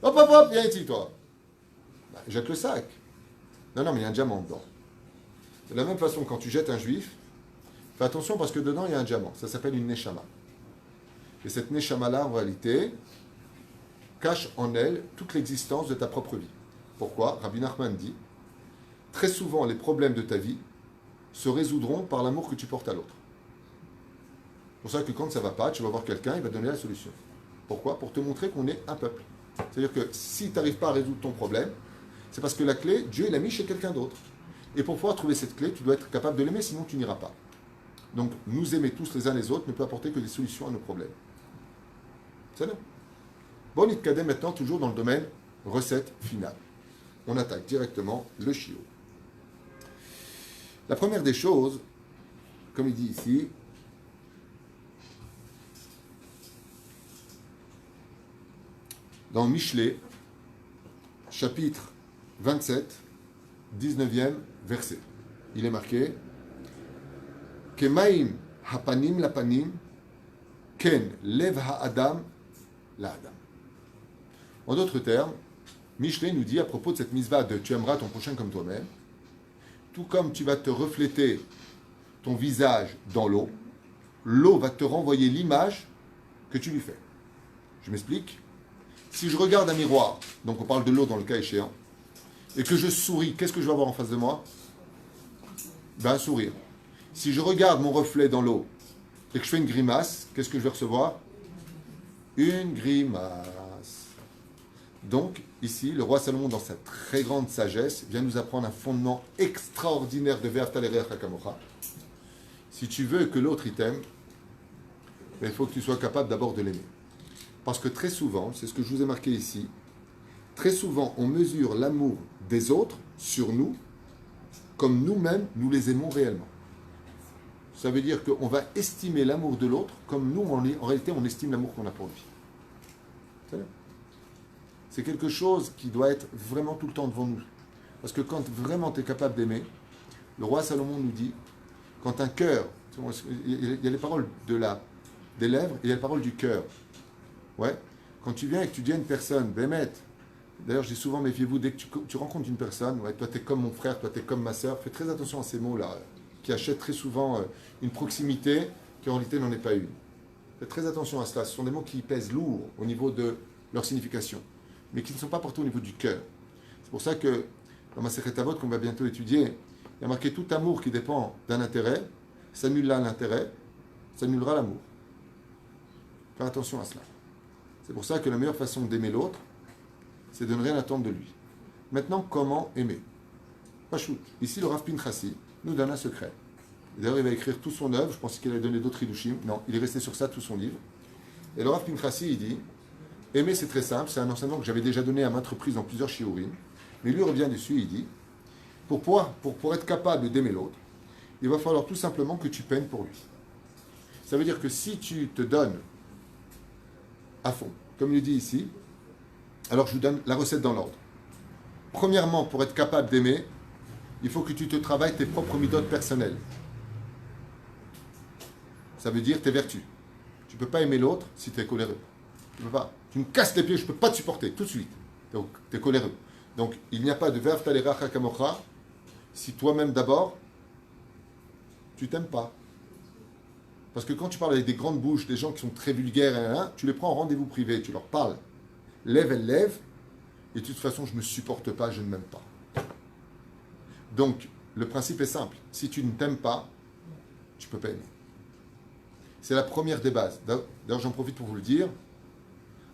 Hop, viens ici, toi. Bah, jette le sac. Non, mais il y a un diamant dedans. De la même façon, quand tu jettes un juif, fais attention parce que dedans, il y a un diamant. Ça s'appelle une neshama. Et cette neshama-là, en réalité, cache en elle toute l'existence de ta propre vie. Pourquoi? Rabbi Nachman dit, très souvent, les problèmes de ta vie se résoudront par l'amour que tu portes à l'autre. C'est pour ça que quand ça ne va pas, tu vas voir quelqu'un, il va te donner la solution. Pourquoi? Pour te montrer qu'on est un peuple. C'est-à-dire que si tu n'arrives pas à résoudre ton problème, c'est parce que la clé, Dieu l'a mis chez quelqu'un d'autre. Et pour pouvoir trouver cette clé, tu dois être capable de l'aimer, sinon tu n'iras pas. Donc, nous aimer tous les uns les autres ne peut apporter que des solutions à nos problèmes. C'est bon. Bon, Nitkadé maintenant, toujours dans le domaine recette finale. On attaque directement le chiot. La première des choses, comme il dit ici, dans Michelet, chapitre 27, 19e verset. Il est marqué Kemaim hapanim lapanim ken lev ha'adam la'adam. En d'autres termes, Michelet nous dit à propos de cette mitzvah de tu aimeras ton prochain comme toi-même, tout comme tu vas te refléter ton visage dans l'eau, l'eau va te renvoyer l'image que tu lui fais. Je m'explique. Si je regarde un miroir, donc on parle de l'eau dans le cas échéant, et que je souris, qu'est-ce que je vais avoir en face de moi? Un sourire. Si je regarde mon reflet dans l'eau et que je fais une grimace, qu'est-ce que je vais recevoir? Une grimace. Donc, ici, le roi Salomon, dans sa très grande sagesse, vient nous apprendre un fondement extraordinaire de Ve'afta l'ereach kamocha. Si tu veux que l'autre il t'aime, il faut que tu sois capable d'abord de l'aimer. Parce que très souvent, c'est ce que je vous ai marqué ici, très souvent, on mesure l'amour des autres sur nous comme nous-mêmes, nous les aimons réellement. Ça veut dire qu'on va estimer l'amour de l'autre comme nous, en réalité, on estime l'amour qu'on a pour lui. C'est quelque chose qui doit être vraiment tout le temps devant nous. Parce que quand vraiment tu es capable d'aimer, le roi Salomon nous dit, quand un cœur, il y a les paroles des lèvres et il y a les paroles du cœur. Ouais. Quand tu viens et que tu dis à une personne, Bémet, d'ailleurs je dis souvent, méfiez-vous, dès que tu rencontres une personne, ouais, toi tu es comme mon frère, toi tu es comme ma soeur, fais très attention à ces mots-là, qui achètent très souvent une proximité qui en réalité n'en est pas une. Faites très attention à cela, ce sont des mots qui pèsent lourd au niveau de leur signification, mais qui ne sont pas portés au niveau du cœur. C'est pour ça que dans ma Masechet Avot qu'on va bientôt étudier, il y a marqué tout amour qui dépend d'un intérêt, s'annulera l'intérêt, s'annulera l'amour. Faire attention à cela. C'est pour ça que la meilleure façon d'aimer l'autre, c'est de ne rien attendre de lui. Maintenant, comment aimer? Pachout. Ici, le Rav Pinchasi nous donne un secret. D'ailleurs, il va écrire toute son œuvre. Je pensais qu'il allait donner d'autres hidushim. Non, il est resté sur ça, tout son livre. Et le Rav Pinchasi, il dit, aimer, c'est très simple. C'est un enseignement que j'avais déjà donné à maintes reprises dans plusieurs shiurim. Mais lui revient dessus, il dit, pour être capable d'aimer l'autre, il va falloir tout simplement que tu peines pour lui. Ça veut dire que si tu te donnes à fond, comme il dit ici, alors je vous donne la recette dans l'ordre. Premièrement, pour être capable d'aimer, il faut que tu te travailles tes propres midotes personnelles. Ça veut dire tes vertus. Tu ne peux pas aimer l'autre si tu es coléreux. Tu peux pas. Tu me casses les pieds, je ne peux pas te supporter tout de suite. Donc, tu es coléreux. Donc, il n'y a pas de Ve'afta l'ereach kamocha si toi-même d'abord, tu t'aimes pas. Parce que quand tu parles avec des grandes bouches, des gens qui sont très vulgaires, tu les prends en rendez-vous privé, tu leur parles. Lève, elle lève, et de toute façon, je ne me supporte pas, je ne m'aime pas. Donc, le principe est simple. Si tu ne t'aimes pas, tu ne peux pas aimer. C'est la première des bases. D'ailleurs, j'en profite pour vous le dire.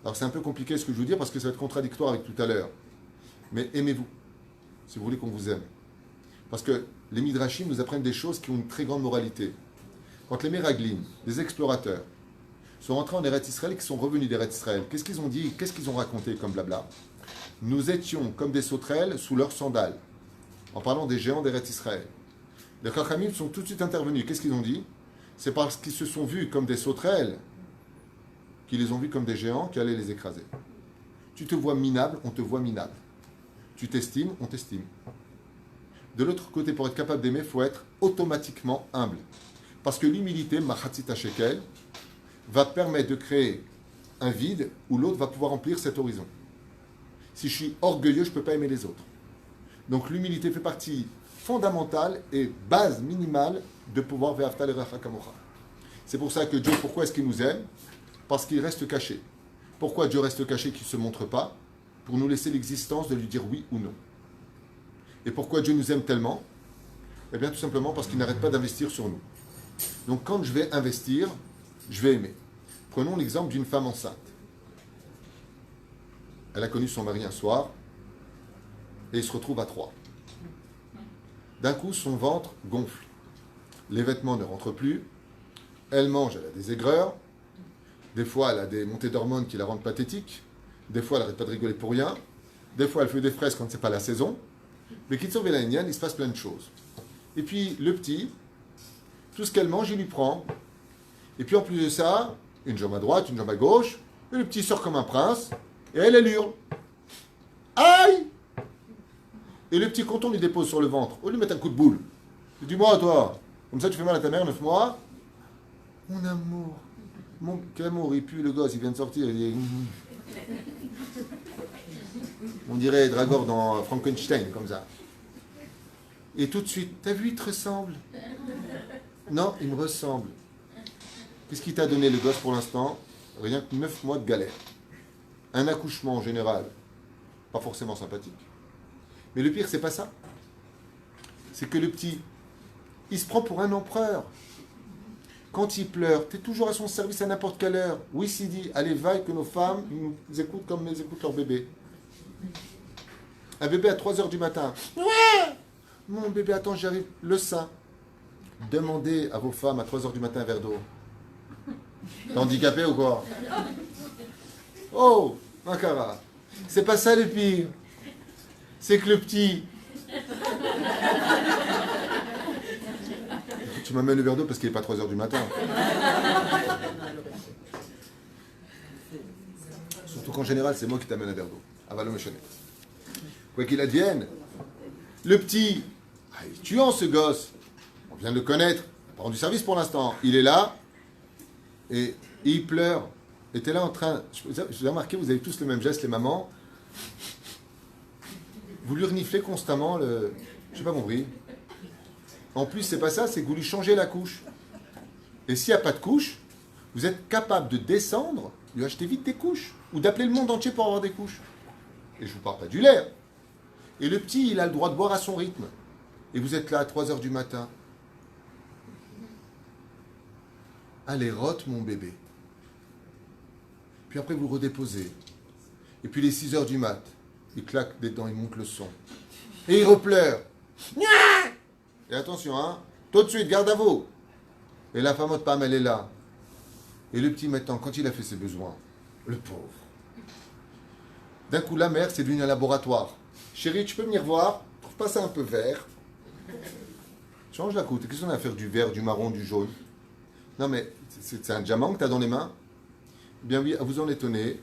Alors, c'est un peu compliqué ce que je veux dire, parce que ça va être contradictoire avec tout à l'heure. Mais aimez-vous, si vous voulez qu'on vous aime. Parce que les Midrashim nous apprennent des choses qui ont une très grande moralité. Quand les Meraglim, les explorateurs, sont rentrés en Eretz Israël et qui sont revenus d'Eretz Israël, qu'est-ce qu'ils ont dit, qu'est-ce qu'ils ont raconté comme blabla? Nous étions comme des sauterelles sous leurs sandales, en parlant des géants d'Eretz Israël. Les Chachamim sont tout de suite intervenus. Qu'est-ce qu'ils ont dit? C'est parce qu'ils se sont vus comme des sauterelles qu'ils les ont vus comme des géants qui allaient les écraser. Tu te vois minable, on te voit minable. Tu t'estimes, on t'estime. De l'autre côté, pour être capable d'aimer, il faut être automatiquement humble. Parce que l'humilité, machatzita shekel, va permettre de créer un vide où l'autre va pouvoir remplir cet horizon. Si je suis orgueilleux, je ne peux pas aimer les autres. Donc l'humilité fait partie fondamentale et base minimale de pouvoir ve'afta l'erecha kamocha. C'est pour ça que Dieu, pourquoi est-ce qu'il nous aime? Parce qu'il reste caché. Pourquoi Dieu reste caché, qu'il ne se montre pas? Pour nous laisser l'existence de lui dire oui ou non. Et pourquoi Dieu nous aime tellement? Eh bien tout simplement parce qu'il n'arrête pas d'investir sur nous. Donc quand je vais investir, je vais aimer. Prenons l'exemple d'une femme enceinte. Elle a connu son mari un soir et il se retrouve à 3. D'un coup, son ventre gonfle. Les vêtements ne rentrent plus. Elle mange, elle a des aigreurs. Des fois, elle a des montées d'hormones qui la rendent pathétique. Des fois, elle n'arrête pas de rigoler pour rien. Des fois, elle fait des fraises quand ce n'est pas la saison. Mais Kitsour Vélaïnian, il se passe plein de choses. Et puis, le petit, tout ce qu'elle mange, il lui prend. Et puis, en plus de ça, une jambe à droite, une jambe à gauche. Et le petit sort comme un prince. Et elle hurle. Aïe! Et le petit, quand on lui dépose sur le ventre, au lieu de mettre un coup de boule, il dit, dis-moi, toi, comme ça tu fais mal à ta mère 9 mois. Mon amour. Quel amour, il pue le gosse, il vient de sortir. Il dit, on dirait Dragor dans Frankenstein, comme ça. Et tout de suite, t'as vu, il te ressemble? Non, il me ressemble. Qu'est-ce qu'il t'a donné le gosse pour l'instant? Rien que 9 mois de galère. Un accouchement en général, pas forcément sympathique. Mais le pire, c'est pas ça. C'est que le petit, il se prend pour un empereur. Quand il pleure, tu es toujours à son service à n'importe quelle heure. Oui, Sidi, allez, vaille que nos femmes nous écoutent comme elles écoutent leur bébé. Un bébé à 3h du matin. Ouais! Mon bébé, attends, j'arrive. Le sein. Demandez à vos femmes à 3h du matin un verre d'eau. T'es handicapé ou quoi? Oh, Makara. C'est pas ça le pire. C'est que le petit... Tu m'amènes le verre d'eau parce qu'il n'est pas 3h du matin. Surtout qu'en général, c'est moi qui t'amène un verre d'eau. Avalon et quoi qu'il advienne, le petit, il est tuant ce gosse. On vient de le connaître. Il n'a pas rendu service pour l'instant. Il est là et il pleure. Et tu es là en train... Je vous ai remarqué, vous avez tous le même geste, les mamans. Vous lui reniflez constamment le... Je n'ai pas compris. En plus, c'est pas ça, c'est que vous lui changez la couche. Et s'il n'y a pas de couche, vous êtes capable de descendre, lui acheter vite des couches. Ou d'appeler le monde entier pour avoir des couches. Et je ne vous parle pas du lait. Et le petit, il a le droit de boire à son rythme. Et vous êtes là à 3h du matin. Allez, rote mon bébé. Puis après, vous le redéposez. Et puis les 6h du mat, il claque des dents, il monte le son. Et il repleure. Et attention, hein, tout de suite, garde à vous. Et la femme de Pam, elle est là. Et le petit maintenant, quand il a fait ses besoins, le pauvre. D'un coup, la mère, c'est devenu un laboratoire. Chérie, tu peux venir voir? Trouve pas ça un peu vert? Change la coute. Qu'est-ce qu'on a à faire du vert, du marron, du jaune? Non, mais c'est un diamant que tu as dans les mains? Bien oui, à vous en étonner,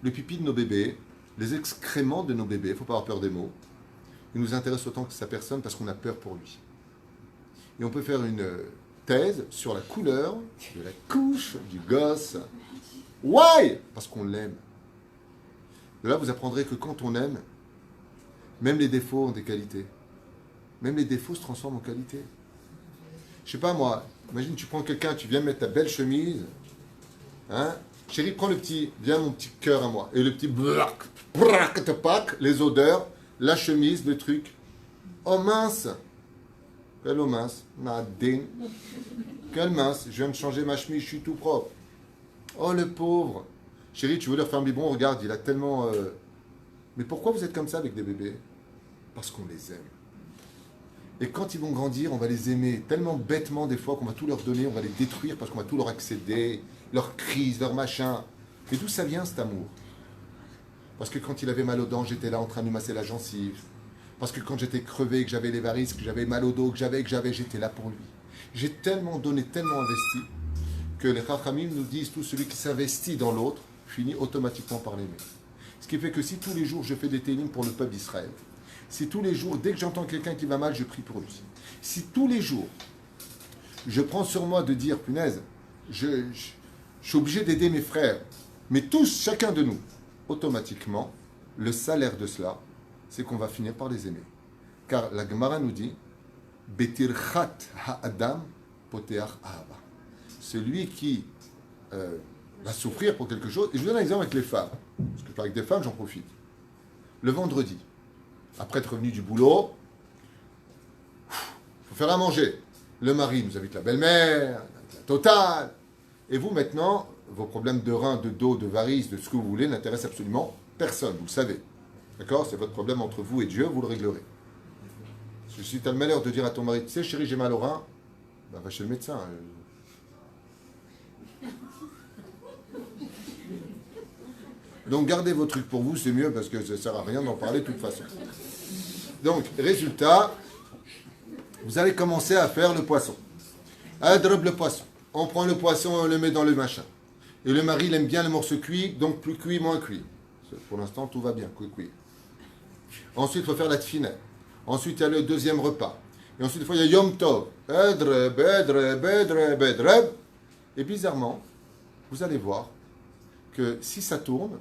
le pipi de nos bébés, les excréments de nos bébés, il ne faut pas avoir peur des mots, ils nous intéressent autant que sa personne parce qu'on a peur pour lui. Et on peut faire une thèse sur la couleur de la couche du gosse. Why? Parce qu'on l'aime. De là, vous apprendrez que quand on aime, même les défauts ont des qualités. Même les défauts se transforment en qualité. Je sais pas moi, imagine tu prends quelqu'un, tu viens mettre ta belle chemise, hein? Chérie, prends le petit, viens mon petit cœur à moi. Et le petit les odeurs, la chemise, le truc. Oh mince! Quelle oh mince? Nadine. Quelle mince? Je viens de changer ma chemise, je suis tout propre. Oh le pauvre! Chérie, tu veux leur faire un biberon? Regarde, il a tellement... Mais pourquoi vous êtes comme ça avec des bébés? Parce qu'on les aime. Et quand ils vont grandir, on va les aimer tellement bêtement des fois qu'on va tout leur donner, on va les détruire parce qu'on va tout leur accéder, leur crise, leur machin. Mais d'où ça vient cet amour? Parce que quand il avait mal aux dents, j'étais là en train de lui masser la gencive. Parce que quand j'étais crevé, que j'avais les varices, que j'avais mal au dos, que j'avais, j'étais là pour lui. J'ai tellement donné, tellement investi, que les Chachamim nous disent, tout celui qui s'investit dans l'autre, finit automatiquement par l'aimer. Ce qui fait que si tous les jours je fais des télim pour le peuple d'Israël, si tous les jours, dès que j'entends quelqu'un qui va mal, je prie pour lui. Si tous les jours, je prends sur moi de dire, punaise, je je suis obligé d'aider mes frères. Mais tous, chacun de nous, automatiquement, le salaire de cela, c'est qu'on va finir par les aimer. Car la Gemara nous dit, Betirchat ha'adam poteach ahava. Celui qui va souffrir pour quelque chose. Et je vous donne un exemple avec les femmes. Parce que je parle avec des femmes, j'en profite. Le vendredi, après être revenu du boulot, il faut faire à manger. Le mari nous invite la belle-mère, la totale. Et vous, maintenant, vos problèmes de reins, de dos, de varices, de ce que vous voulez, n'intéressent absolument personne, vous le savez. D'accord? C'est votre problème entre vous et Dieu, vous le réglerez. Si tu as le malheur de dire à ton mari, tu sais, chérie, j'ai mal au rein, ben, va chez le médecin. Donc gardez vos trucs pour vous, c'est mieux parce que ça ne sert à rien d'en parler de toute façon. Donc, résultat, vous allez commencer à faire le poisson. Adreb le poisson. On prend le poisson et on le met dans le machin. Et le mari, il aime bien le morceau cuit, donc plus cuit, moins cuit. Pour l'instant, tout va bien, cuit. Ensuite, il faut faire la tfina. Ensuite, il y a le deuxième repas. Et ensuite, il y a Yom Tov. Adreb. Et bizarrement, vous allez voir que si ça tourne,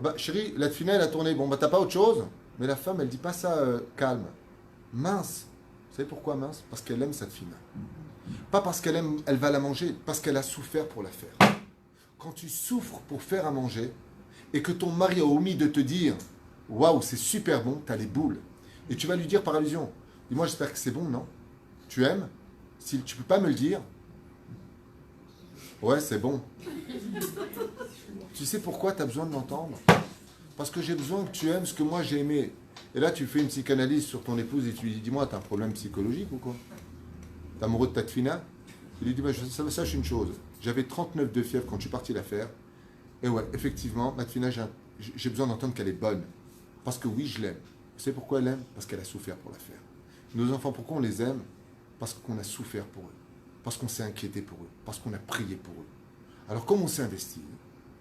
bah, chérie, la tfina, elle a tourné. Bon, bah, t'as pas autre chose? Mais la femme, elle dit pas ça calme. Mince. Vous savez pourquoi mince? Parce qu'elle aime cette tfina. Pas parce qu'elle aime, elle va la manger, parce qu'elle a souffert pour la faire. Quand tu souffres pour faire à manger, et que ton mari a omis de te dire « Waouh, c'est super bon, t'as les boules », et tu vas lui dire par allusion « Dis-moi, j'espère que c'est bon, non? Tu aimes? Si tu peux pas me le dire, ouais, c'est bon. » Tu sais pourquoi tu as besoin de l'entendre? Parce que j'ai besoin que tu aimes ce que moi j'ai aimé. Et là, tu fais une psychanalyse sur ton épouse et tu lui dis, dis-moi, t'as un problème psychologique ou quoi? T'es amoureux de ta tfina? Tu lui dis, bah, sache une chose, j'avais 39 de fièvre quand je suis parti la faire. Et ouais, effectivement, ma tfina, j'ai besoin d'entendre qu'elle est bonne. Parce que oui, je l'aime. Vous savez pourquoi elle l'aime? Parce qu'elle a souffert pour la faire. Nos enfants, pourquoi on les aime? Parce qu'on a souffert pour eux. Parce qu'on s'est inquiété pour eux. Parce qu'on a prié pour eux. Alors, comme on s'est investi,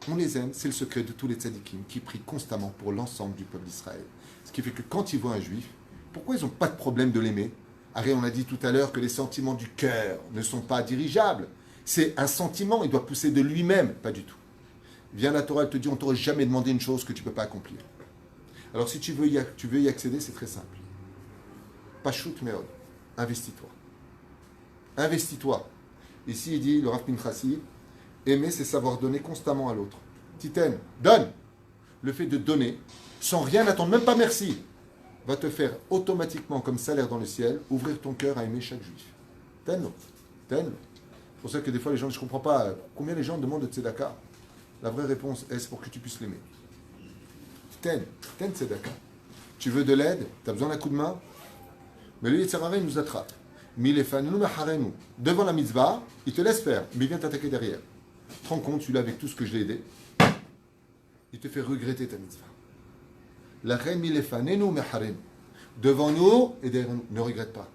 on les aime, c'est le secret de tous les tzadikim qui prient constamment pour l'ensemble du peuple d'Israël. Ce qui fait que quand ils voient un juif, pourquoi ils n'ont pas de problème de l'aimer? Arrête, on a dit tout à l'heure que les sentiments du cœur ne sont pas dirigeables. C'est un sentiment, il doit pousser de lui-même, pas du tout. Viens la Torah, elle te dit, on ne t'aurait jamais demandé une chose que tu ne peux pas accomplir. Alors si tu veux y accéder, c'est très simple. Pashut meod, investis-toi. Investis-toi. Ici, il dit, le Rav Pinchasi, aimer, c'est savoir donner constamment à l'autre. Titen, donne. Le fait de donner, sans rien attendre, même pas merci, va te faire automatiquement, comme salaire dans le ciel, ouvrir ton cœur à aimer chaque juif. Ten. C'est pour ça que des fois, les gens, je ne comprends pas, combien les gens demandent de tzedaka. La vraie réponse est, c'est pour que tu puisses l'aimer. Ten tzedaka. Tu veux de l'aide, tu as besoin d'un coup de main, mais le Yetzer Hara, il nous attrape. Devant la mitzvah, il te laisse faire, mais il vient t'attaquer derrière. Tu te rends compte, celui-là, avec tout ce que je l'ai aidé, il te fait regretter ta mitzvah. La reine milefanenu meharenu. Devant nous et derrière nous. Ne regrette pas.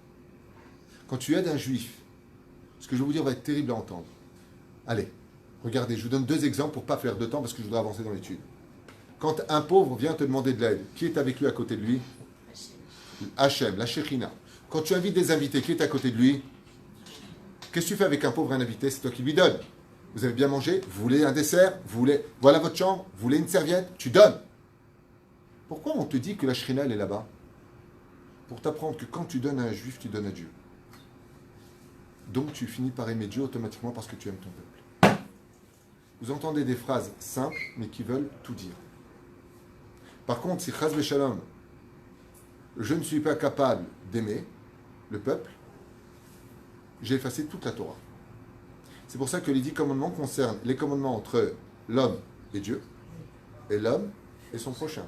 Quand tu aides un juif, ce que je vais vous dire va être terrible à entendre. Allez, regardez, je vous donne 2 exemples pour ne pas faire de temps parce que je voudrais avancer dans l'étude. Quand un pauvre vient te demander de l'aide, qui est avec lui à côté de lui? Hachem, la Shekhinah. Quand tu invites des invités, qui est à côté de lui? Qu'est-ce que tu fais avec un pauvre et un invité? C'est toi qui lui donnes. Vous avez bien mangé? Vous voulez un dessert? Voilà votre chambre? Vous voulez une serviette? Tu donnes. Pourquoi on te dit que la Shekhinah elle est là-bas? Pour t'apprendre que quand tu donnes à un juif, tu donnes à Dieu. Donc tu finis par aimer Dieu automatiquement parce que tu aimes ton peuple. Vous entendez des phrases simples, mais qui veulent tout dire. Par contre, si Chaz v'Shalom, je ne suis pas capable d'aimer le peuple, j'ai effacé toute la Torah. C'est pour ça que les 10 commandements concernent les commandements entre l'homme et Dieu, et l'homme et son prochain.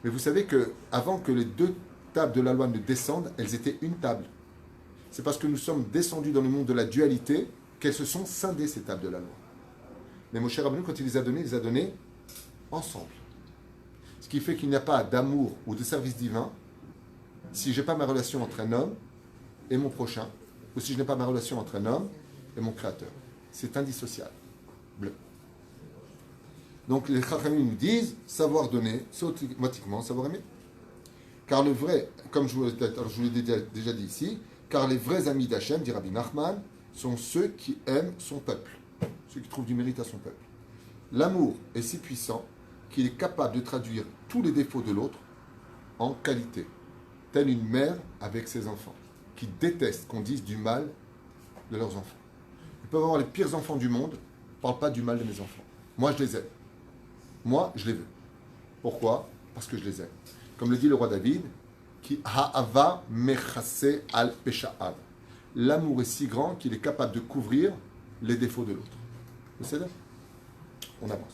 Mais vous savez que avant que les 2 tables de la loi ne descendent, elles étaient une table. C'est parce que nous sommes descendus dans le monde de la dualité qu'elles se sont scindées, ces tables de la loi. Mais Moshe Rabbeinu, quand il les a donnés ensemble. Ce qui fait qu'il n'y a pas d'amour ou de service divin si je n'ai pas ma relation entre un homme et mon prochain, ou si je n'ai pas ma relation entre un homme et mon créateur. C'est indissociable. Bleu. Donc les Chachamim nous disent, savoir donner, c'est automatiquement savoir aimer. Car le vrai, comme je vous l'ai déjà dit ici, car les vrais amis d'Hachem, dit Rabbi Nachman, sont ceux qui aiment son peuple. celui qui trouve du mérite à son peuple. L'amour est si puissant qu'il est capable de traduire tous les défauts de l'autre en qualité, telle une mère avec ses enfants, qui détestent qu'on dise du mal de leurs enfants. Ils peuvent avoir les pires enfants du monde, ne parle pas du mal de mes enfants. Moi, je les aime. Moi, je les veux. Pourquoi? Parce que je les aime. Comme le dit le roi David, qui ha'ava mechase al pesha'av. L'amour est si grand qu'il est capable de couvrir les défauts de l'autre. Vous savez? On avance.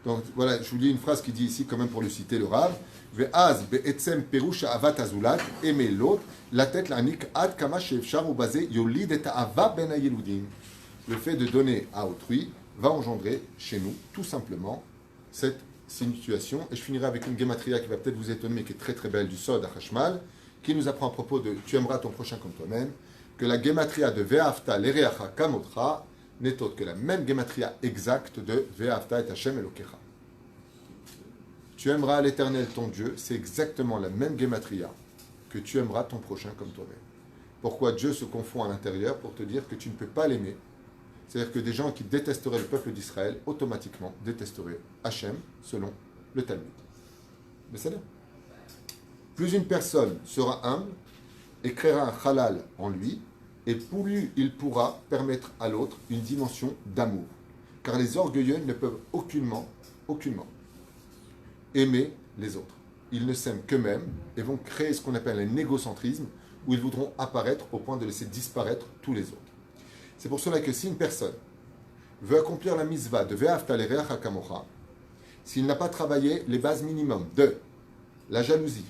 Donc voilà, je vous lis une phrase qui dit ici, quand même pour le citer, le Rav. Ve'az be'etzem perush avat azulat, aimer l'autre, la tête l'anik ad kama she'efshar ou basé yolid et ta'ava ben hayeludim. Le fait de donner à autrui va engendrer chez nous, tout simplement, cette situation. Et je finirai avec une gematria qui va peut-être vous étonner, mais qui est très très belle, du Sod Hashmal, qui nous apprend à propos de tu aimeras ton prochain comme toi-même, que la gematria de Ve'afta l'ereacha kamotra n'est autre que la même gematria exacte de Ve'afta et Hashem Elokecha. Tu aimeras l'Éternel ton Dieu, c'est exactement la même gematria que tu aimeras ton prochain comme toi-même. Pourquoi Dieu se confond à l'intérieur? Pour te dire que tu ne peux pas l'aimer. C'est-à-dire que des gens qui détesteraient le peuple d'Israël, automatiquement détesteraient Hachem, selon le Talmud. Mais c'est là. Plus une personne sera humble et créera un halal en lui, et plus il pourra permettre à l'autre une dimension d'amour. Car les orgueilleux ne peuvent aucunement aimer les autres. Ils ne s'aiment qu'eux-mêmes et vont créer ce qu'on appelle un égocentrisme, où ils voudront apparaître au point de laisser disparaître tous les autres. C'est pour cela que si une personne veut accomplir la mitzvah de Ve'afta l'ereacha kamocha, s'il n'a pas travaillé les bases minimum de la jalousie,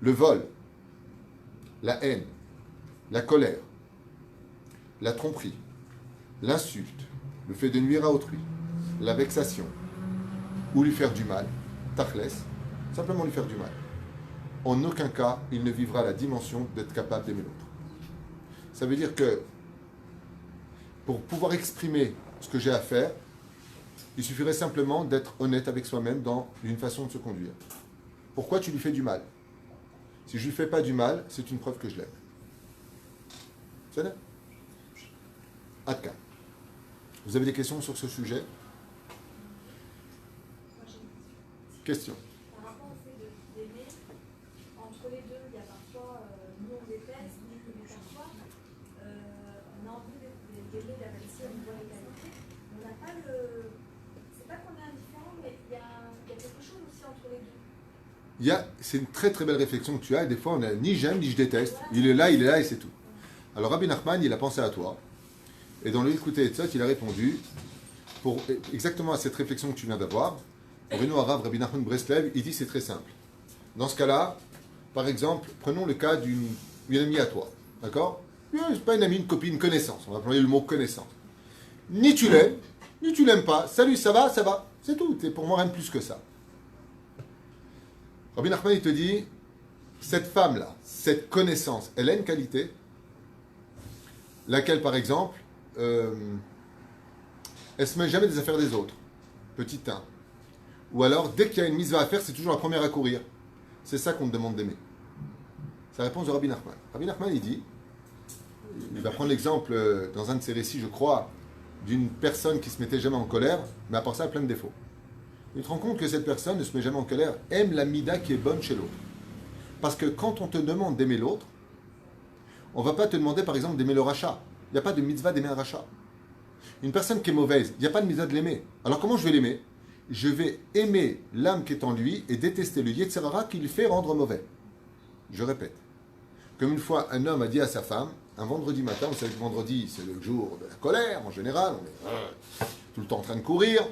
le vol, la haine, la colère, la tromperie, l'insulte, le fait de nuire à autrui, la vexation, ou lui faire du mal, tachles, simplement lui faire du mal, en aucun cas il ne vivra la dimension d'être capable d'aimer l'autre. Ça veut dire que pour pouvoir exprimer ce que j'ai à faire, il suffirait simplement d'être honnête avec soi-même dans une façon de se conduire. Pourquoi tu lui fais du mal? Si je ne lui fais pas du mal, c'est une preuve que je l'aime. C'est là. Adka. Vous avez des questions sur ce sujet? Question. Par rapport au fait d'aimer, entre les deux, il y a parfois, nous on déteste, mais parfois, on a envie d'aimer la personne, on voit les qualités. On n'a pas le. C'est pas qu'on est indifférent, mais il y a quelque chose aussi entre les deux. C'est une très très belle réflexion que tu as, et des fois on a ni j'aime ni je déteste. Il est là et c'est tout. Alors Rabbi Nachman, il a pensé à toi, et dans le Likutei Etzot, il a répondu pour exactement à cette réflexion que tu viens d'avoir. Bruno Arav, Rabbi Nachman Breslev, il dit c'est très simple. Dans ce cas-là, par exemple, prenons le cas d'une amie à toi, d'accord? C'est pas une amie, une copine, une connaissance, on va employer le mot connaissance. Ni tu l'aimes, ni tu l'aimes pas. Salut, ça va, c'est tout. C'est pour moi rien de plus que ça. Rabbi Nachman, il te dit, cette femme-là, cette connaissance, elle a une qualité, laquelle, par exemple, elle se mêle jamais des affaires des autres. Petit 1. Ou alors, dès qu'il y a une mitzvah à faire, c'est toujours la première à courir. C'est ça qu'on te demande d'aimer. C'est la réponse de Rabbi Nachman. Rabbi Nachman, il dit, il va prendre l'exemple dans un de ses récits, je crois, d'une personne qui se mettait jamais en colère, mais à part ça, elle a plein de défauts. Il te rend compte que cette personne ne se met jamais en colère, aime la mida qui est bonne chez l'autre. Parce que quand on te demande d'aimer l'autre, on ne va pas te demander par exemple d'aimer le rachat. Il n'y a pas de mitzvah d'aimer un rachat. Une personne qui est mauvaise, il n'y a pas de mitzvah de l'aimer. Alors comment je vais l'aimer? Je vais aimer l'âme qui est en lui et détester le Yetzer Hara qui le fait rendre mauvais. Je répète. Comme une fois un homme a dit à sa femme, un vendredi matin, vous savez que vendredi c'est le jour de la colère en général, on est tout le temps en train de courir,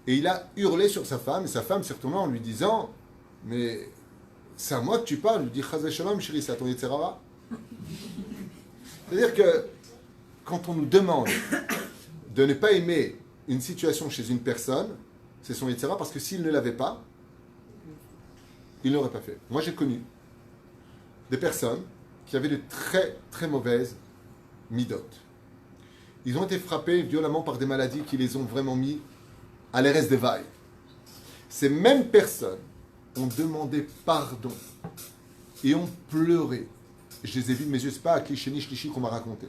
et il a hurlé sur sa femme, et sa femme s'est retournée en lui disant, mais c'est à moi que tu parles, il lui dit, Chazé Shalom chérie, c'est à ton Yetzer Hara. C'est-à-dire que quand on nous demande de ne pas aimer une situation chez une personne, c'est son Yetzer Hara, parce que s'il ne l'avait pas, il ne l'aurait pas fait. Moi, j'ai connu des personnes qui avaient de très, très mauvaises midotes. Ils ont été frappés violemment par des maladies qui les ont vraiment mis à l'RS des vailles. Ces mêmes personnes ont demandé pardon et ont pleuré. Je les ai vus de mes yeux, c'est pas à cliché ni cliché qu'on m'a raconté.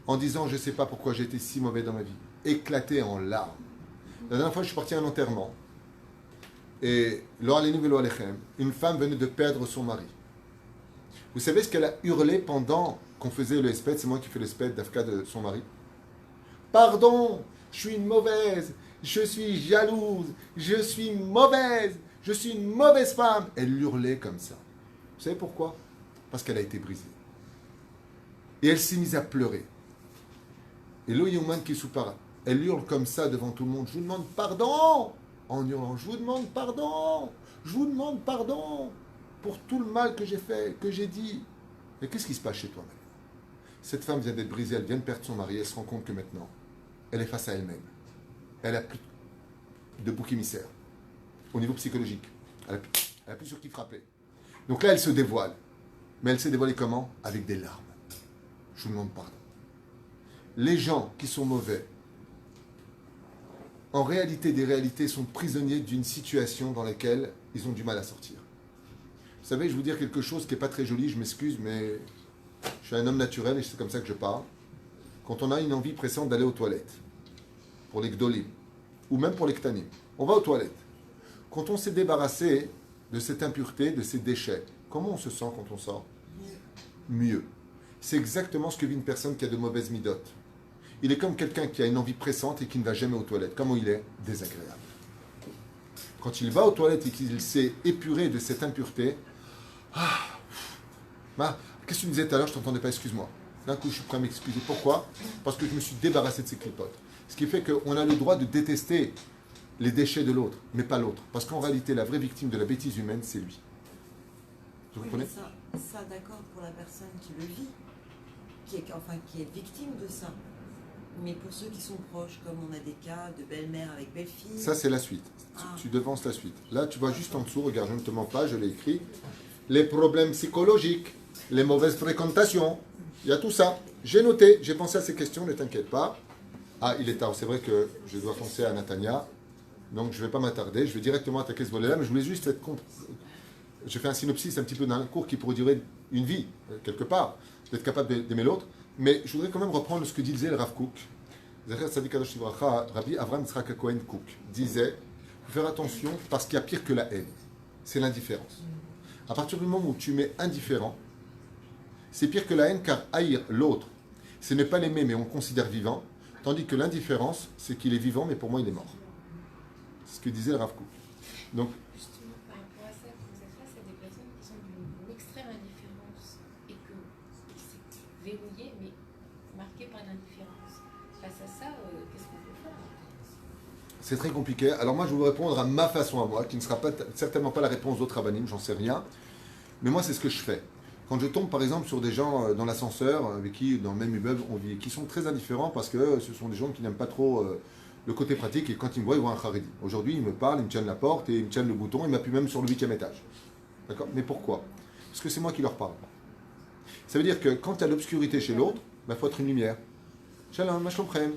En disant, je ne sais pas pourquoi j'ai été si mauvais dans ma vie. Éclaté en larmes. La dernière fois, je suis parti à un enterrement. Et une femme venait de perdre son mari. Vous savez ce qu'elle a hurlé pendant qu'on faisait le espède? C'est moi qui fais le espède d'Afka de son mari. Pardon, je suis une mauvaise, je suis jalouse, je suis mauvaise, je suis une mauvaise femme. Elle hurlait comme ça. Vous savez pourquoi? Parce qu'elle a été brisée. Et elle s'est mise à pleurer. Et l'Oyouman qui soupara, elle hurle comme ça devant tout le monde. Je vous demande pardon. En hurlant, je vous demande pardon. Je vous demande pardon pour tout le mal que j'ai fait, que j'ai dit. Mais qu'est-ce qui se passe chez toi maintenant? Cette femme vient d'être brisée, elle vient de perdre son mari. Elle se rend compte que maintenant, elle est face à elle-même. Elle n'a plus de bouc émissaire au niveau psychologique. Elle n'a plus sur qui frapper. Donc là, elle se dévoile. Mais elle s'est dévoilée comment? Avec des larmes. Je vous demande pardon. Les gens qui sont mauvais, en réalité des réalités, sont prisonniers d'une situation dans laquelle ils ont du mal à sortir. Vous savez, je vais vous dire quelque chose qui n'est pas très joli, je m'excuse, mais je suis un homme naturel et c'est comme ça que je parle. Quand on a une envie pressante d'aller aux toilettes, pour les gdolim, ou même pour les ktanim, on va aux toilettes. Quand on s'est débarrassé de cette impureté, de ces déchets, comment on se sent quand on sort? Mieux. C'est exactement ce que vit une personne qui a de mauvaises midotes. Il est comme quelqu'un qui a une envie pressante et qui ne va jamais aux toilettes. Comment il est? Désagréable. Quand il va aux toilettes et qu'il s'est épuré de cette impureté, qu'est-ce que tu me disais tout à l'heure? Je ne t'entendais pas, excuse-moi. D'un coup, je suis prêt à m'excuser. Pourquoi? Parce que je me suis débarrassé de ces clipotes. Ce qui fait qu'on a le droit de détester les déchets de l'autre, mais pas l'autre. Parce qu'en réalité, la vraie victime de la bêtise humaine, c'est lui. Vous comprenez? Ça d'accord pour la personne qui le vit, qui est victime de ça. Mais pour ceux qui sont proches, comme on a des cas de belle-mère avec belle-fille... Ça, c'est la suite. Tu devances la suite. Là, tu vois juste en dessous, regarde, je ne te mens pas, je l'ai écrit. Les problèmes psychologiques, les mauvaises fréquentations, il y a tout ça. J'ai noté, j'ai pensé à ces questions, ne t'inquiète pas. Ah, il est tard, c'est vrai que je dois penser à Natania. Donc, je ne vais pas m'attarder, je vais directement attaquer ce volet-là, mais je voulais juste être... Je fais un synopsis un petit peu d'un cours qui pourrait durer une vie, quelque part, d'être capable d'aimer l'autre. Mais je voudrais quand même reprendre ce que disait le Rav Kook. Rabbi Avram Yitzhak Cohen Kook disait, il faut faire attention parce qu'il y a pire que la haine. C'est l'indifférence. À partir du moment où tu mets indifférent, c'est pire que la haine car haïr l'autre, ce n'est pas l'aimer mais on le considère vivant, tandis que l'indifférence, c'est qu'il est vivant mais pour moi il est mort. C'est ce que disait le Rav Kook. Donc, justement, par rapport à ça, vous êtes face à des personnes qui sont d'une extrême indifférence et que c'est verrouillé, mais marqué par l'indifférence. Face à ça, qu'est-ce qu'on peut faire? C'est très compliqué. Alors moi, je vais vous répondre à ma façon à moi, qui ne sera certainement pas la réponse d'autres rabbinim, j'en sais rien. Mais moi, c'est ce que je fais. Quand je tombe, par exemple, sur des gens dans l'ascenseur, avec qui, dans le même immeuble, on vit, qui sont très indifférents parce que ce sont des gens qui n'aiment pas trop le côté pratique, et quand ils me voient, ils voient un charidi. Aujourd'hui, ils me parlent, ils me tiennent la porte, et ils me tiennent le bouton, ils m'appuient même sur le 8e étage. D'accord? Mais pourquoi? Parce que c'est moi qui leur parle. Ça veut dire que quand il y a l'obscurité chez l'autre, il faut être une lumière. Shalom, ma comprenne.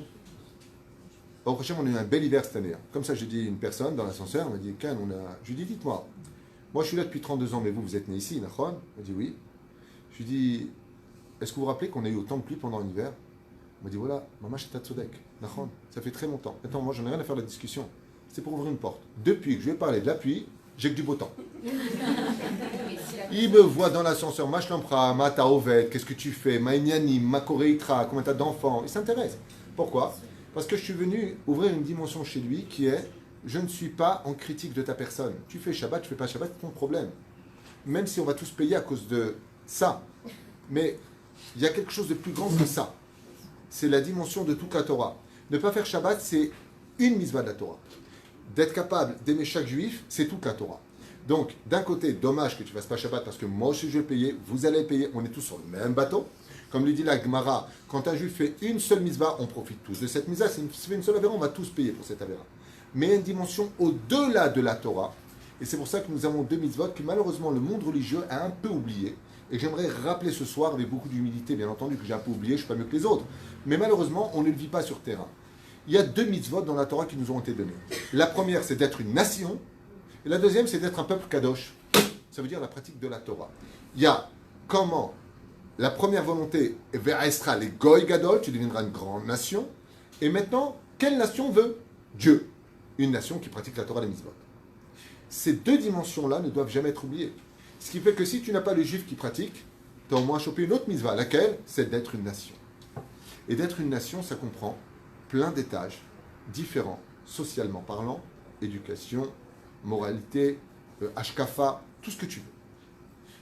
Au prochain, on a eu un bel hiver cette année. Comme ça, j'ai dit à une personne dans l'ascenseur, elle m'a dit, Ken, je lui ai dit, dites-moi, moi je suis là depuis 32 ans, mais vous êtes né ici, Nachon? Elle m'a dit oui. Je lui ai dit, est-ce que vous vous rappelez qu'on a eu autant de pluie pendant l'hiver? Elle m'a dit, voilà, maman, je suis Tatsodek, Nachon, ça fait très longtemps. Attends, moi, j'en ai rien à faire de la discussion. C'est pour ouvrir une porte. Depuis que je lui ai parlé de la pluie, j'ai que du beau temps. Il me voit dans l'ascenseur, ma shlampra, ma taovet, qu'est-ce que tu fais, ma inyani, ma koreitra, combien t'as d'enfants. Il s'intéresse. Pourquoi? Parce que je suis venu ouvrir une dimension chez lui qui est, je ne suis pas en critique de ta personne. Tu fais Shabbat, tu fais pas Shabbat, c'est ton problème. Même si on va tous payer à cause de ça. Mais il y a quelque chose de plus grand que ça. C'est la dimension de toute la Torah. Ne pas faire Shabbat, c'est une mitzvah de la Torah. D'être capable d'aimer chaque juif, c'est toute la Torah. Donc, d'un côté, dommage que tu ne fasses pas Shabbat parce que moi aussi je vais payer, vous allez payer, on est tous sur le même bateau. Comme lui dit la Gemara, quand un juif fait une seule mitzvah, on profite tous de cette mitzvah. Si on fait une seule avéra, on va tous payer pour cette avéra. Mais il y a une dimension au-delà de la Torah. Et c'est pour ça que nous avons deux mitzvot que malheureusement le monde religieux a un peu oublié. Et j'aimerais rappeler ce soir, avec beaucoup d'humilité, bien entendu, que j'ai un peu oublié, je ne suis pas mieux que les autres. Mais malheureusement, on ne le vit pas sur terrain. Il y a deux mitzvot dans la Torah qui nous ont été donnés. La première, c'est d'être une nation. Et la deuxième, c'est d'être un peuple kadosh. Ça veut dire la pratique de la Torah. Il y a comment la première volonté, Ve'aesra les goy gadol, tu deviendras une grande nation. Et maintenant, quelle nation veut Dieu. Une nation qui pratique la Torah des mitzvot. Ces deux dimensions-là ne doivent jamais être oubliées. Ce qui fait que si tu n'as pas les juifs qui pratiquent, tu as au moins chopé une autre mitzvah, laquelle c'est d'être une nation. Et d'être une nation, ça comprend plein d'étages différents, socialement parlant, éducation, moralité, hashkafa, tout ce que tu veux.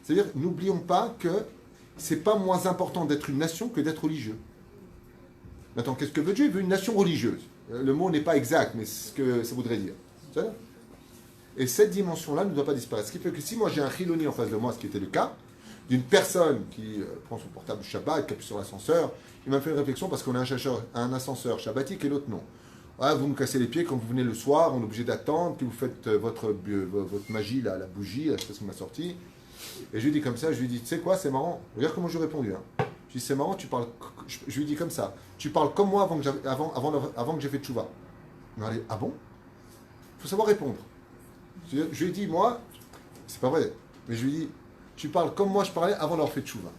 C'est-à-dire, n'oublions pas que c'est pas moins important d'être une nation que d'être religieux. Maintenant, qu'est-ce que veut Dieu? Il veut une nation religieuse. Le mot n'est pas exact, mais c'est ce que ça voudrait dire. Et cette dimension-là ne doit pas disparaître. Ce qui fait que si moi j'ai un chiloni en face de moi, ce qui était le cas, d'une personne qui prend son portable Shabbat, qui appuie sur l'ascenseur, il m'a fait une réflexion parce qu'on a un ascenseur shabbatique et l'autre non. Ah, vous me cassez les pieds quand vous venez le soir, on est obligé d'attendre que vous faites votre magie, là, la bougie, là, je sais pas ce qui m'a sorti. Et je lui dis comme ça, je lui dis, tu sais quoi, c'est marrant, regarde comment je lui ai répondu. Hein. Je lui dis, c'est marrant, tu parles, je lui dis comme ça, tu parles comme moi avant que j'ai fait tchouva. Il m'a dit, ah bon? Il faut savoir répondre. Je lui ai dit, moi, c'est pas vrai, mais je lui ai dit, tu parles comme moi je parlais avant d'avoir fait tchouva.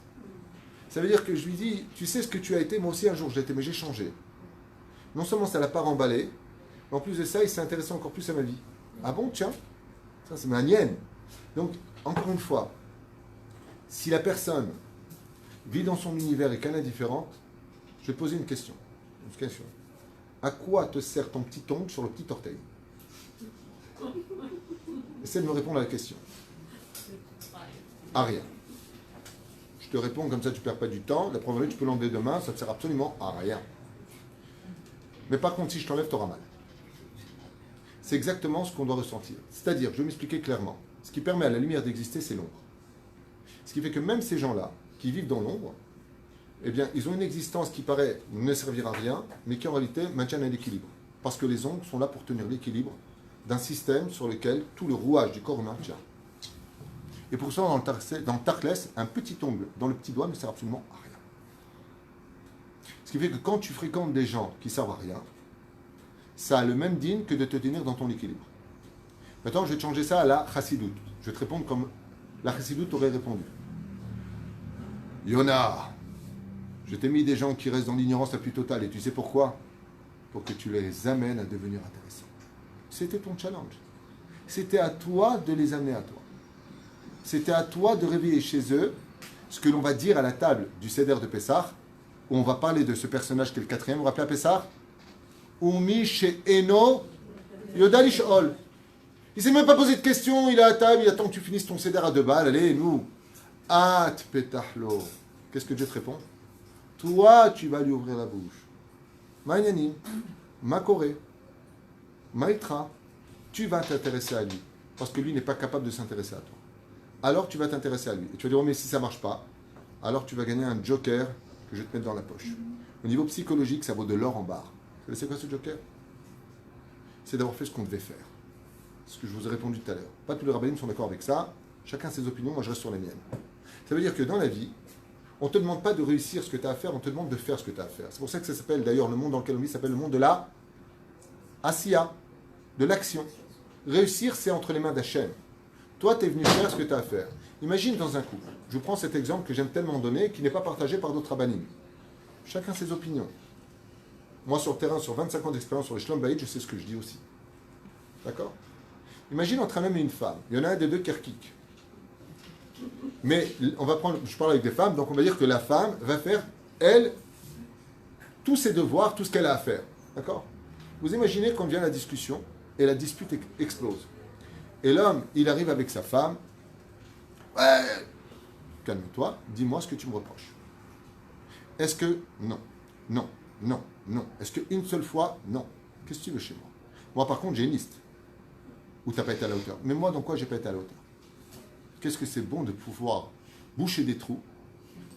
Ça veut dire que je lui dis, tu sais ce que tu as été, moi aussi un jour j'ai été, mais j'ai changé. Non seulement ça l'a pas remballé, mais en plus de ça, il s'est intéressé encore plus à ma vie. Ah bon, tiens, ça c'est ma nienne. Donc, encore une fois, si la personne vit dans son univers et qu'elle est différente, je vais poser une question. Une question. À quoi te sert ton petit ongle sur le petit orteil? Essaie de me répondre à la question. À rien. Je te réponds comme ça, tu ne perds pas du temps. La preuve, tu peux l'enlever demain, ça ne te sert absolument à rien. Mais par contre, si je t'enlève, tu auras mal. C'est exactement ce qu'on doit ressentir. C'est-à-dire, je vais m'expliquer clairement. Ce qui permet à la lumière d'exister, c'est l'ombre. Ce qui fait que même ces gens-là, qui vivent dans l'ombre, eh bien, ils ont une existence qui paraît ne servir à rien, mais qui en réalité maintient un équilibre. Parce que les ombres sont là pour tenir l'équilibre d'un système sur lequel tout le rouage du corps humain tient. Et pour ça, dans le Tarklès, un petit ongle dans le petit doigt ne sert absolument à rien. Ce qui fait que quand tu fréquentes des gens qui ne servent à rien, ça a le même digne que de te tenir dans ton équilibre. Maintenant, je vais te changer ça à la chassidoute. Je vais te répondre comme la chassidoute aurait répondu. Yona, je t'ai mis des gens qui restent dans l'ignorance la plus totale. Et tu sais pourquoi? Pour que tu les amènes à devenir intéressants. C'était ton challenge. C'était à toi de les amener à toi. C'était à toi de réveiller chez eux ce que l'on va dire à la table du Seder de Pessah, où on va parler de ce personnage qui est le quatrième, on va appeler à Pessah, Umi She'eno Yodalish Ol. Il ne s'est même pas posé de questions, il est à table, il attend que tu finisses ton Seder à 2 balles, allez, nous. At Petahlo. Qu'est-ce que Dieu te répond? Toi, tu vas lui ouvrir la bouche. Ma'yanim, Makoré, Maïtra, tu vas t'intéresser à lui, parce que lui n'est pas capable de s'intéresser à toi. Alors tu vas t'intéresser à lui. Et tu vas dire, oh, mais si ça ne marche pas, alors tu vas gagner un joker que je vais te mettre dans la poche. Au niveau psychologique, ça vaut de l'or en barre. Vous savez quoi ce joker? C'est d'avoir fait ce qu'on devait faire. Ce que je vous ai répondu tout à l'heure. Pas tous les rabbins sont d'accord avec ça. Chacun ses opinions, moi je reste sur les miennes. Ça veut dire que dans la vie, on ne te demande pas de réussir ce que tu as à faire, on te demande de faire ce que tu as à faire. C'est pour ça que ça s'appelle, d'ailleurs, le monde dans lequel on vit s'appelle le monde de la Asiya, de l'action. Réussir, c'est entre les mains d'Hachem. Toi, tu es venu faire ce que tu as à faire. Imagine dans un couple. Je vous prends cet exemple que j'aime tellement donner, qui n'est pas partagé par d'autres rabbinim. Chacun ses opinions. Moi, sur le terrain, sur 25 ans d'expérience sur les Shlom Bayit, je sais ce que je dis aussi. D'accord? Imagine entre un homme et une femme. Il y en a un des deux qui erkique. Mais on va prendre, je parle avec des femmes, donc on va dire que la femme va faire, elle, tous ses devoirs, tout ce qu'elle a à faire. D'accord? Vous imaginez qu'on vient à la discussion et la dispute explose. Et l'homme, il arrive avec sa femme. Ouais, calme-toi, dis-moi ce que tu me reproches. Est-ce que non, non, non, non. Est-ce qu'une seule fois, non. Qu'est-ce que tu veux chez moi? Moi, par contre, j'ai une liste où tu n'as pas été à la hauteur. Mais moi, dans quoi j'ai pas été à la hauteur? Qu'est-ce que c'est bon de pouvoir boucher des trous,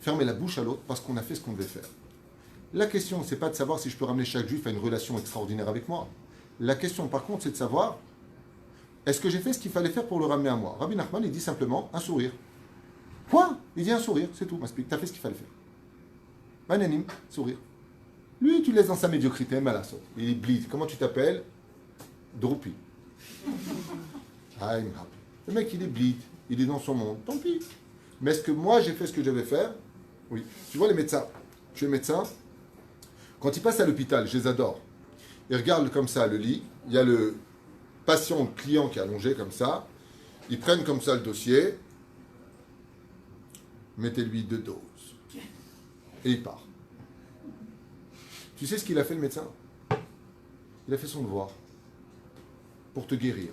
fermer la bouche à l'autre parce qu'on a fait ce qu'on devait faire. La question, c'est pas de savoir si je peux ramener chaque juif à une relation extraordinaire avec moi. La question, par contre, c'est de savoir est-ce que j'ai fait ce qu'il fallait faire pour le ramener à moi? Rabbi Nachman, il dit simplement un sourire. Quoi? Il dit un sourire, c'est tout. Tu as fait ce qu'il fallait faire. Mananim, sourire. Lui, tu le laisses dans sa médiocrité, malasso. Il est blid. Comment tu t'appelles? Droupi. Le mec, il est bleed, il est dans son monde, tant pis. Mais est-ce que moi, j'ai fait ce que je devais faire? Oui. Tu vois les médecins, je suis médecin, quand ils passent à l'hôpital, je les adore. Ils regardent comme ça le lit, il y a le patient, le client qui est allongé comme ça, ils prennent comme ça le dossier, mettez-lui 2 doses, et il part. Tu sais ce qu'il a fait le médecin? Il a fait son devoir pour te guérir.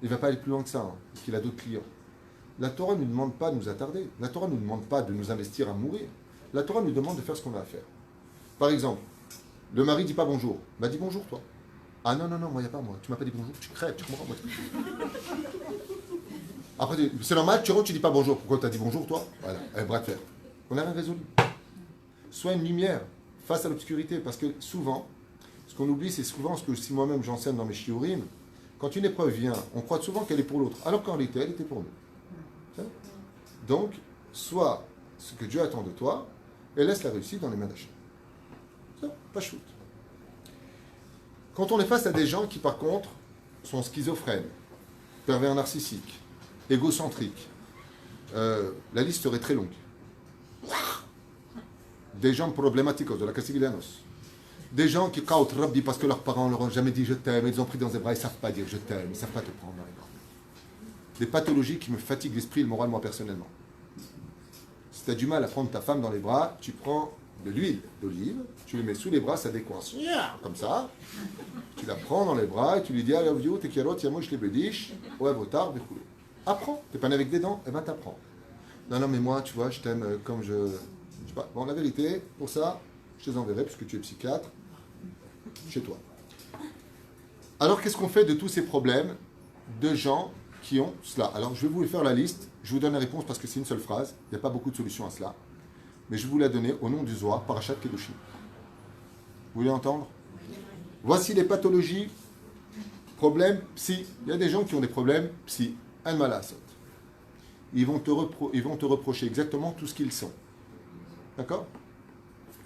Il ne va pas aller plus loin que ça, parce qu'il a d'autres clients. La Torah ne nous demande pas de nous attarder. La Torah ne nous demande pas de nous investir à mourir. La Torah nous demande de faire ce qu'on a à faire. Par exemple, le mari ne dit pas bonjour. Bah dis bonjour toi. Ah non, moi il n'y a pas moi. Tu m'as pas dit bonjour, tu crèves, tu comprends moi. Après, c'est normal, tu rentres, tu dis pas bonjour. Pourquoi tu as dit bonjour toi? Voilà, bras de fer. On n'a rien résolu. Sois une lumière face à l'obscurité, parce que souvent, ce qu'on oublie, c'est souvent ce que si moi-même j'enseigne dans mes shiurim, quand une épreuve vient, on croit souvent qu'elle est pour l'autre, alors qu'en réalité, elle était pour nous. Donc, sois ce que Dieu attend de toi, et laisse la réussite dans les mains d'Hachem. Ça, pas shoot. Quand on est face à des gens qui, par contre, sont schizophrènes, pervers narcissiques, égocentriques, la liste serait très longue. Des gens problématiques de la Castiglianos. Des gens qui kautent Rabbi parce que leurs parents ne leur ont jamais dit je t'aime, ils ont pris dans les bras, ils ne savent pas dire je t'aime, ils ne savent pas te prendre dans les bras. Des pathologies qui me fatiguent l'esprit et le moral, moi personnellement. Si tu as du mal à prendre ta femme dans les bras, tu prends de l'huile d'olive, tu le mets sous les bras, ça décoince. Comme ça. Tu la prends dans les bras et tu lui dis I love you, te quiero, ti amo, je l'ebedish, ouais, votar, bécoulé. Apprends. T'es pas né avec des dents, eh ben t'apprends. Non, mais moi, tu vois, je t'aime comme je sais pas. Bon, la vérité, pour ça, je les enverrai, puisque tu es psychiatre, chez toi. Alors, qu'est-ce qu'on fait de tous ces problèmes de gens qui ont cela? Alors, je vais vous faire la liste. Je vous donne la réponse parce que c'est une seule phrase. Il n'y a pas beaucoup de solutions à cela. Mais je vais vous la donner au nom du Zohar, Parashat Kedoshim. Vous voulez entendre? Voici les pathologies, problèmes psy. Il y a des gens qui ont des problèmes psy. Un malasot. Ils vont te reprocher exactement tout ce qu'ils sont. D'accord?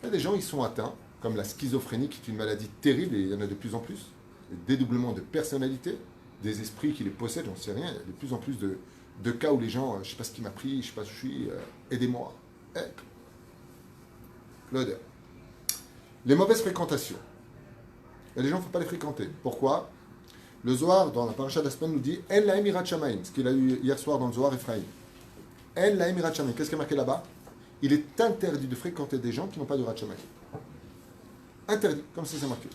Il y a des gens, ils sont atteints, comme la schizophrénie, qui est une maladie terrible, et il y en a de plus en plus. Le dédoublement de personnalité, des esprits qui les possèdent, j'en sais rien. Il y a de plus en plus de cas où les gens, je ne sais pas ce qui m'a pris, je ne sais pas où je suis, aidez-moi. L'odeur. Les mauvaises fréquentations. Il y a des gens, il ne faut pas les fréquenter. Pourquoi? Le Zohar, dans la paracha de la semaine, nous dit En la emirat shamaim, ce qu'il a eu hier soir dans le Zohar Ephraim. En la emirat shamaim. Qu'est-ce qui est marqué là-bas? Il est interdit de fréquenter des gens qui n'ont pas de rat shamaim. Interdit, comme ça c'est marqué.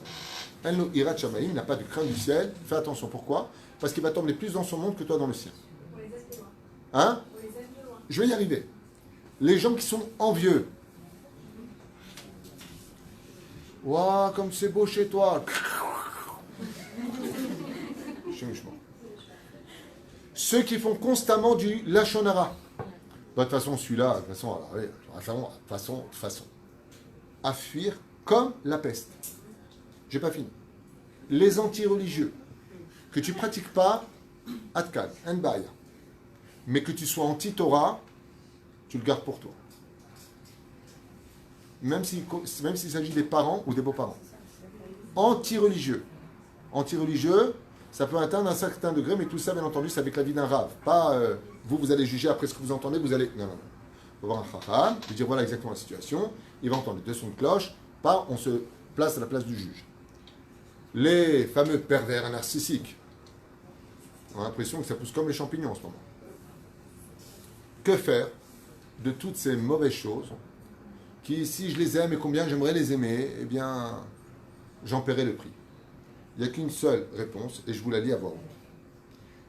En lo irat shamaim, n'a pas de crainte du ciel. Fais attention, pourquoi? Parce qu'il va tomber plus dans son monde que toi dans le sien. Hein? Je vais y arriver. Les gens qui sont envieux. Waouh, comme c'est beau chez toi. Ceux qui font constamment du lachonara. De toute façon, celui-là, de toute façon, à fuir comme la peste. J'ai pas fini. Les anti-religieux, que tu pratiques pas, Atkan, Nbaya, mais que tu sois anti-Torah, tu le gardes pour toi. Même s'il s'agit des parents ou des beaux-parents. Anti-religieux. Anti-religieux, ça peut atteindre un certain degré, mais tout ça, bien entendu, c'est avec la vie d'un rave. Pas, vous allez juger après ce que vous entendez, vous allez... Non. Il faut voir un chacham, lui dire voilà exactement la situation, il va entendre les 2 sons de cloche, pas on se place à la place du juge. Les fameux pervers narcissiques, on a l'impression que ça pousse comme les champignons en ce moment. Que faire de toutes ces mauvaises choses qui, si je les aime et combien j'aimerais les aimer, eh bien, j'en paierai le prix. Il n'y a qu'une seule réponse, et je vous la lis à voix haute.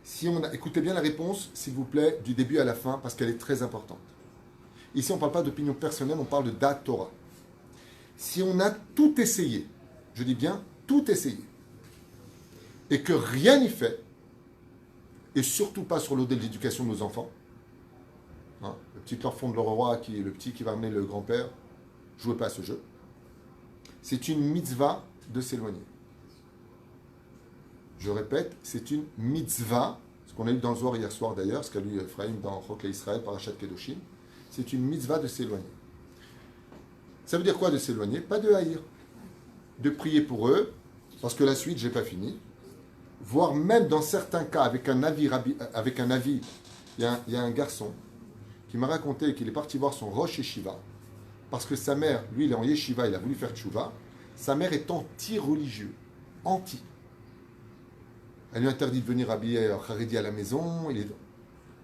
Si on a, écoutez bien la réponse, s'il vous plaît, du début à la fin, parce qu'elle est très importante. Ici, on ne parle pas d'opinion personnelle, on parle de Dat Torah. Si on a tout essayé, je dis bien tout essayé, et que rien n'y fait, et surtout pas sur l'autel de l'éducation de nos enfants, hein, le petit enfant de roi, le petit qui va amener le grand-père, jouez pas à ce jeu, c'est une mitzvah de s'éloigner. Je répète, c'est une mitzvah, ce qu'on a eu dans le Zohar hier soir d'ailleurs, ce qu'a lu Ephraim dans Chokle Israël, Parashat Kedoshim, c'est une mitzvah de s'éloigner. Ça veut dire quoi de s'éloigner? Pas de haïr. De prier pour eux, parce que la suite, j'ai pas fini. voire même dans certains cas, avec un avis, il y a un garçon qui m'a raconté qu'il est parti voir son Rosh Yeshiva, parce que sa mère, lui, il est en Yeshiva, il a voulu faire tchouva, sa mère est anti-religieux, anti. Elle lui interdit de venir habiller Haredi à la maison,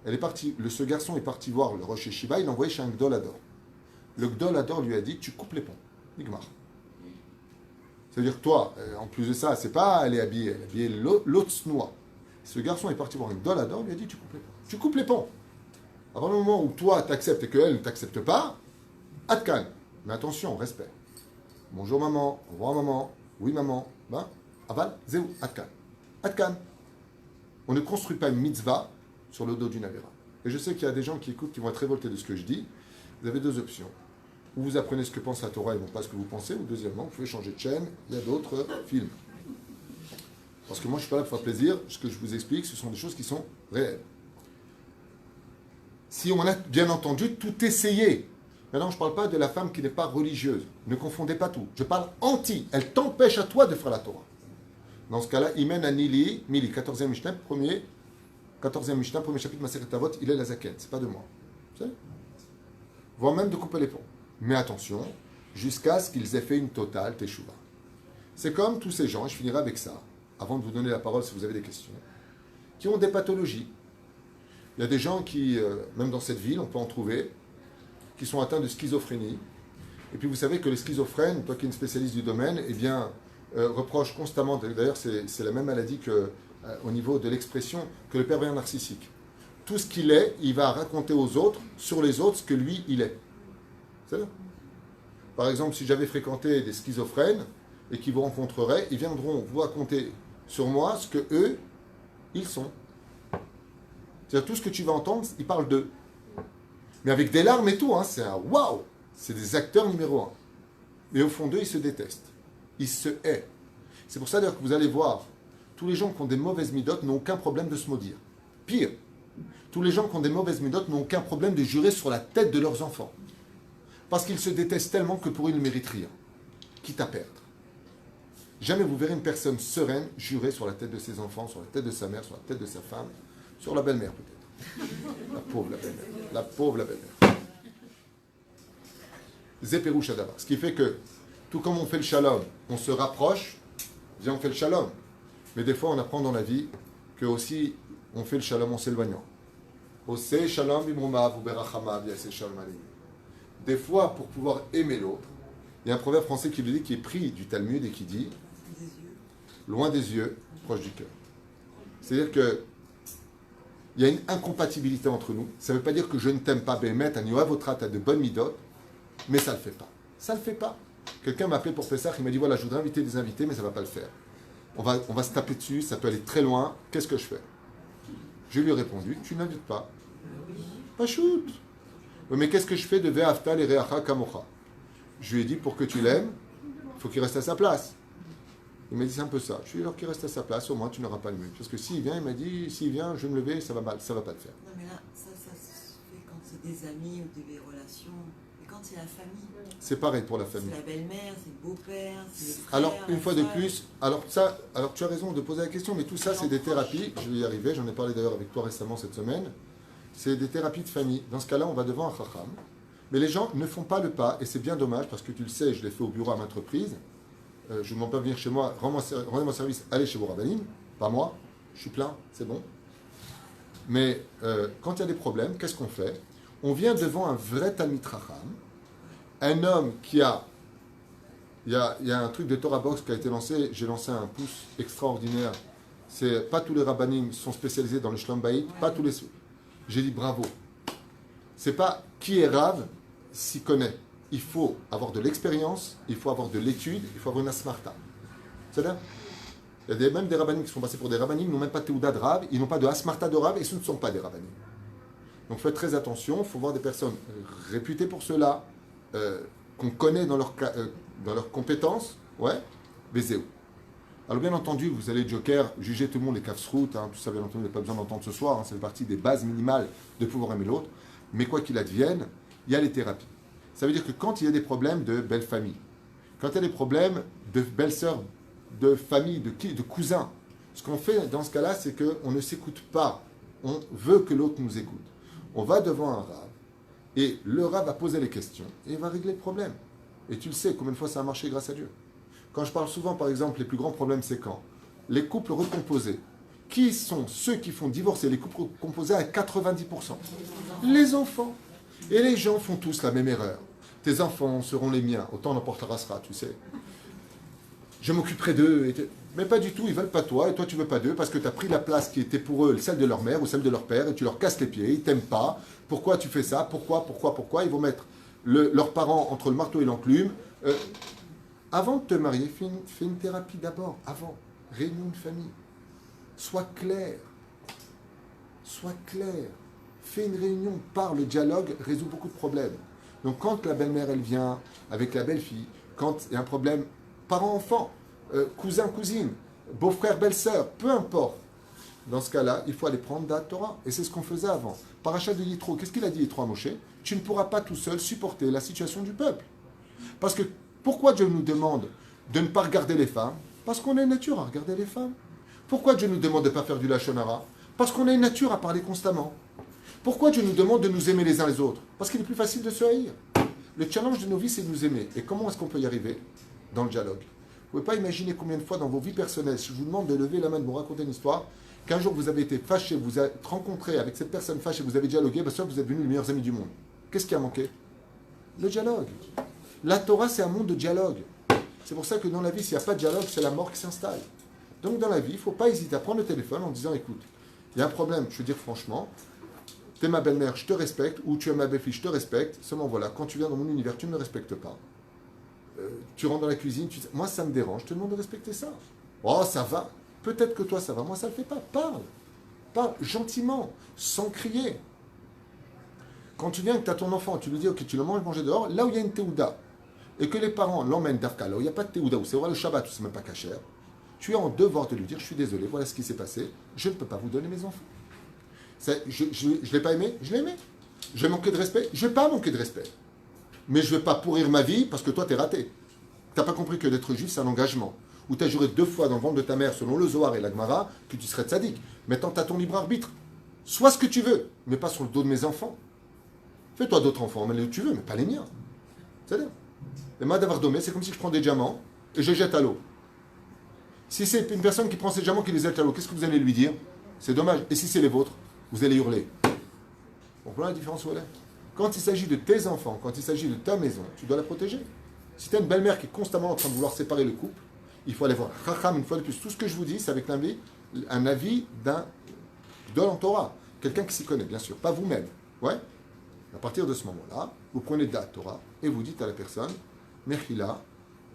ce garçon est parti voir le Rosh Yeshiva, il l'a envoyé chez un Gdol Hador. Le Gdol Hador lui a dit, tu coupes les ponts, Nigmar. C'est-à-dire, toi, en plus de ça, c'est pas elle est habillée l'autre noix. Ce garçon est parti voir un Gdol Hador, lui a dit, tu coupes les ponts. Tu coupes les ponts. À partir du moment où toi, t'acceptes et qu'elle ne t'accepte pas, Adkan. Mais attention, respect. Bonjour maman, au revoir maman, oui maman, ben, aval, zéou, Adkan. Adkan. On ne construit pas une mitzvah sur le dos d'une avéra. Et je sais qu'il y a des gens qui écoutent, qui vont être révoltés de ce que je dis. Vous avez deux options. Ou vous apprenez ce que pense la Torah et non pas ce que vous pensez, ou deuxièmement, vous pouvez changer de chaîne, il y a d'autres films. Parce que moi, je ne suis pas là pour faire plaisir. Ce que je vous explique, ce sont des choses qui sont réelles. Si on a bien entendu tout essayé, maintenant je ne parle pas de la femme qui n'est pas religieuse, ne confondez pas tout. Je parle anti, elle t'empêche à toi de faire la Torah. Dans ce cas-là, Imen Anili, Mili, 14e Mishnah, premier chapitre, Maseret Avot, il est la Zaken, c'est pas de moi. Vous savez, voire même de couper les ponts. Mais attention, jusqu'à ce qu'ils aient fait une totale teshuva. C'est comme tous ces gens, et je finirai avec ça, avant de vous donner la parole si vous avez des questions, qui ont des pathologies. Il y a des gens qui, même dans cette ville, on peut en trouver, qui sont atteints de schizophrénie. Et puis vous savez que les schizophrènes, toi qui es une spécialiste du domaine, eh bien, reprochent constamment, d'ailleurs c'est la même maladie que, au niveau de l'expression, que le pervers narcissique. Tout ce qu'il est, il va raconter aux autres, sur les autres, ce que lui, il est. C'est ça. Par exemple, si j'avais fréquenté des schizophrènes et qui vous rencontreraient, ils viendront vous raconter sur moi ce que eux, ils sont. C'est-à-dire tout ce que tu vas entendre, ils parlent d'eux. Mais avec des larmes et tout, hein, c'est un waouh. C'est des acteurs numéro un. Mais au fond d'eux, ils se détestent. Ils se haïssent. C'est pour ça d'ailleurs que vous allez voir, tous les gens qui ont des mauvaises midotes n'ont aucun problème de se maudire. Pire, tous les gens qui ont des mauvaises midotes n'ont aucun problème de jurer sur la tête de leurs enfants. Parce qu'ils se détestent tellement que pour eux, ils ne méritent rien. Quitte à perdre. Jamais vous verrez une personne sereine jurer sur la tête de ses enfants, sur la tête de sa mère, sur la tête de sa femme, sur la belle-mère peut-être. La pauvre la belle-mère. La pauvre la belle-mère. Zéperou Shadava. Ce qui fait que, tout comme on fait le shalom, on se rapproche, bien on fait le shalom. Mais des fois, on apprend dans la vie que aussi, on fait le shalom en s'éloignant. Oseh shalom bimrumav ou berachamav yaseh shalom alayhi. Des fois, pour pouvoir aimer l'autre, il y a un proverbe français qui le dit, qui est pris du Talmud et qui dit loin des yeux, proche du cœur. C'est-à-dire que il y a une incompatibilité entre nous. Ça ne veut pas dire que je ne t'aime pas, Bémet, un yoavotrat, tu as de bonnes midotes, mais ça ne le fait pas. Ça ne le fait pas. Quelqu'un m'a appelé pour Pessah, il m'a dit voilà, je voudrais inviter des invités, mais ça ne va pas le faire. On va se taper dessus, ça peut aller très loin. Qu'est-ce que je fais? Je lui ai répondu tu n'invites pas. Pas shoot. Mais qu'est-ce que je fais de Ve'afta le reacha kamocha? Je lui ai dit pour que tu l'aimes, il faut qu'il reste à sa place. Il m'a dit c'est un peu ça. Je lui ai dit alors qu'il reste à sa place, au moins tu n'auras pas le même. Parce que s'il vient, il m'a dit s'il vient, je vais me lever, ça va pas le faire. Non mais là, ça se fait quand c'est des amis ou des relations. Et quand c'est la famille. C'est pareil pour la famille. C'est la belle-mère, c'est le beau-père, c'est le frère. Alors, une fois de plus, alors tu as raison de poser la question, mais tout ça, c'est des thérapies. Je vais y arriver, j'en ai parlé d'ailleurs avec toi récemment cette semaine. C'est des thérapies de famille. Dans ce cas-là, on va devant un chacham. Mais les gens ne font pas le pas, et c'est bien dommage, parce que tu le sais, je l'ai fait au bureau à maintes reprises. Je ne demande pas venir chez moi, rendez-moi service, allez chez vos rabbinim, pas moi, je suis plein, c'est bon. Mais quand il y a des problèmes, qu'est-ce qu'on fait? On vient devant un vrai Talmid Chacham, un homme qui a... Il y a un truc de Torah Box qui a été lancé, j'ai lancé un pouce extraordinaire. C'est pas tous les rabbinim sont spécialisés dans le Shlom Bayit, pas tous les... J'ai dit bravo. C'est pas qui est Rav s'y connaît. Il faut avoir de l'expérience, il faut avoir de l'étude, il faut avoir une asmarta. C'est-à-dire, il y a même des rabbinim qui sont passés pour des rabbinim, ils n'ont même pas de théouda de Rav, ils n'ont pas de asmarta de Rav, et ce ne sont pas des rabbinim. Donc faites très attention, il faut voir des personnes réputées pour cela, qu'on connaît dans leurs compétences, ouais, Bézéou. Alors bien entendu, vous allez Joker, juger tout le monde les kafsrout, hein, tout ça bien entendu, vous n'avez pas besoin d'entendre ce soir, hein, ça fait partie des bases minimales de pouvoir aimer l'autre, mais quoi qu'il advienne, il y a les thérapies. Ça veut dire que quand il y a des problèmes de belle famille, quand il y a des problèmes de belle-sœur, de famille, de cousins, Ce qu'on fait dans ce cas-là, c'est qu'on ne s'écoute pas. On veut que l'autre nous écoute. On va devant un rave, et le rave va poser les questions, et il va régler le problème. Et tu le sais, combien de fois ça a marché grâce à Dieu. Quand je parle souvent, par exemple, les plus grands problèmes, c'est quand les couples recomposés. Qui sont ceux qui font divorcer les couples recomposés à 90%? Les enfants. Et les gens font tous la même erreur. Tes enfants seront les miens, autant n'emporte la racera, tu sais. Je m'occuperai d'eux. Mais pas du tout, ils veulent pas toi, et toi tu veux pas d'eux, parce que tu as pris la place qui était pour eux, celle de leur mère ou celle de leur père, et tu leur casses les pieds, ils t'aiment pas. Pourquoi tu fais ça? Pourquoi? Ils vont mettre leurs parents entre le marteau et l'enclume. Avant de te marier, fais une thérapie d'abord, avant. Réunion de famille. Sois clair. Sois clair. Fais une réunion, parle, le dialogue résout beaucoup de problèmes. Donc quand la belle-mère, elle vient avec la belle-fille, quand il y a un problème parent-enfant, cousin-cousine, beau-frère, belle-sœur, peu importe. Dans ce cas-là, il faut aller prendre la Torah. Et c'est ce qu'on faisait avant. Parachat de Yitro, qu'est-ce qu'il a dit Yitro à Moshe? Tu ne pourras pas tout seul supporter la situation du peuple. Parce que pourquoi Dieu nous demande de ne pas regarder les femmes? Parce qu'on a une nature à regarder les femmes. Pourquoi Dieu nous demande de ne pas faire du lachon hara? Parce qu'on a une nature à parler constamment. Pourquoi Dieu nous demande de nous aimer les uns les autres? Parce qu'il est plus facile de se haïr. Le challenge de nos vies, c'est de nous aimer. Et comment est-ce qu'on peut y arriver? Dans le dialogue. Vous ne pouvez pas imaginer combien de fois dans vos vies personnelles, si je vous demande de lever la main, de vous raconter une histoire, qu'un jour vous avez été fâché, vous êtes rencontré avec cette personne fâchée, vous avez dialogué, bien sûr vous êtes devenus les meilleurs amis du monde. Qu'est-ce qui a manqué? Le dialogue. La Torah, c'est un monde de dialogue. C'est pour ça que dans la vie, s'il n'y a pas de dialogue, c'est la mort qui s'installe. Donc dans la vie, il ne faut pas hésiter à prendre le téléphone en disant, écoute, il y a un problème, je veux dire franchement, tu es ma belle-mère, je te respecte, ou tu es ma belle-fille, je te respecte, seulement voilà, quand tu viens dans mon univers, tu ne me respectes pas. Tu rentres dans la cuisine, moi ça me dérange, je te demande de respecter ça. Oh, ça va, peut-être que toi ça va, moi ça ne le fait pas. Parle gentiment, sans crier. Quand tu viens et que tu as ton enfant, tu lui dis, ok, tu le manges manger dehors, là où il y a une théouda, et que les parents l'emmènent d'Afka, là où il n'y a pas de théouda, où c'est vrai le Shabbat, où c'est même pas cachère, tu es en devoir de lui dire, je suis désolé, voilà ce qui s'est passé, je ne peux pas vous donner mes enfants. Je ne l'ai pas aimé, je l'ai aimé. Je vais manquer de respect, je ne vais pas manquer de respect. Mais je ne vais pas pourrir ma vie parce que toi, tu es raté. Tu n'as pas compris que d'être juif, c'est un engagement. Ou tu as juré 2 fois dans le ventre de ta mère, selon le Zohar et la Gemara, que tu serais tzaddik. Maintenant, tu as ton libre arbitre. Sois ce que tu veux, mais pas sur le dos de mes enfants. Fais-toi d'autres enfants, emmène-les où tu veux, mais pas les miens. C'est-à-dire, les Madavardomé, c'est comme si je prends des diamants et je jette à l'eau. Si c'est une personne qui prend ces diamants qui les jette à l'eau, qu'est-ce que vous allez lui dire? C'est dommage. Et si c'est les vôtres, vous allez hurler. Donc voilà la différence où elle est. Quand il s'agit de tes enfants, quand il s'agit de ta maison, tu dois la protéger. Si tu as une belle-mère qui est constamment en train de vouloir séparer le couple, il faut aller voir Chacham une fois de plus. Tout ce que je vous dis, c'est avec un avis d'un Torah. Quelqu'un qui s'y connaît, bien sûr, pas vous-même. Ouais. À partir de ce moment-là, vous prenez de la Torah et vous dites à la personne, Mechila,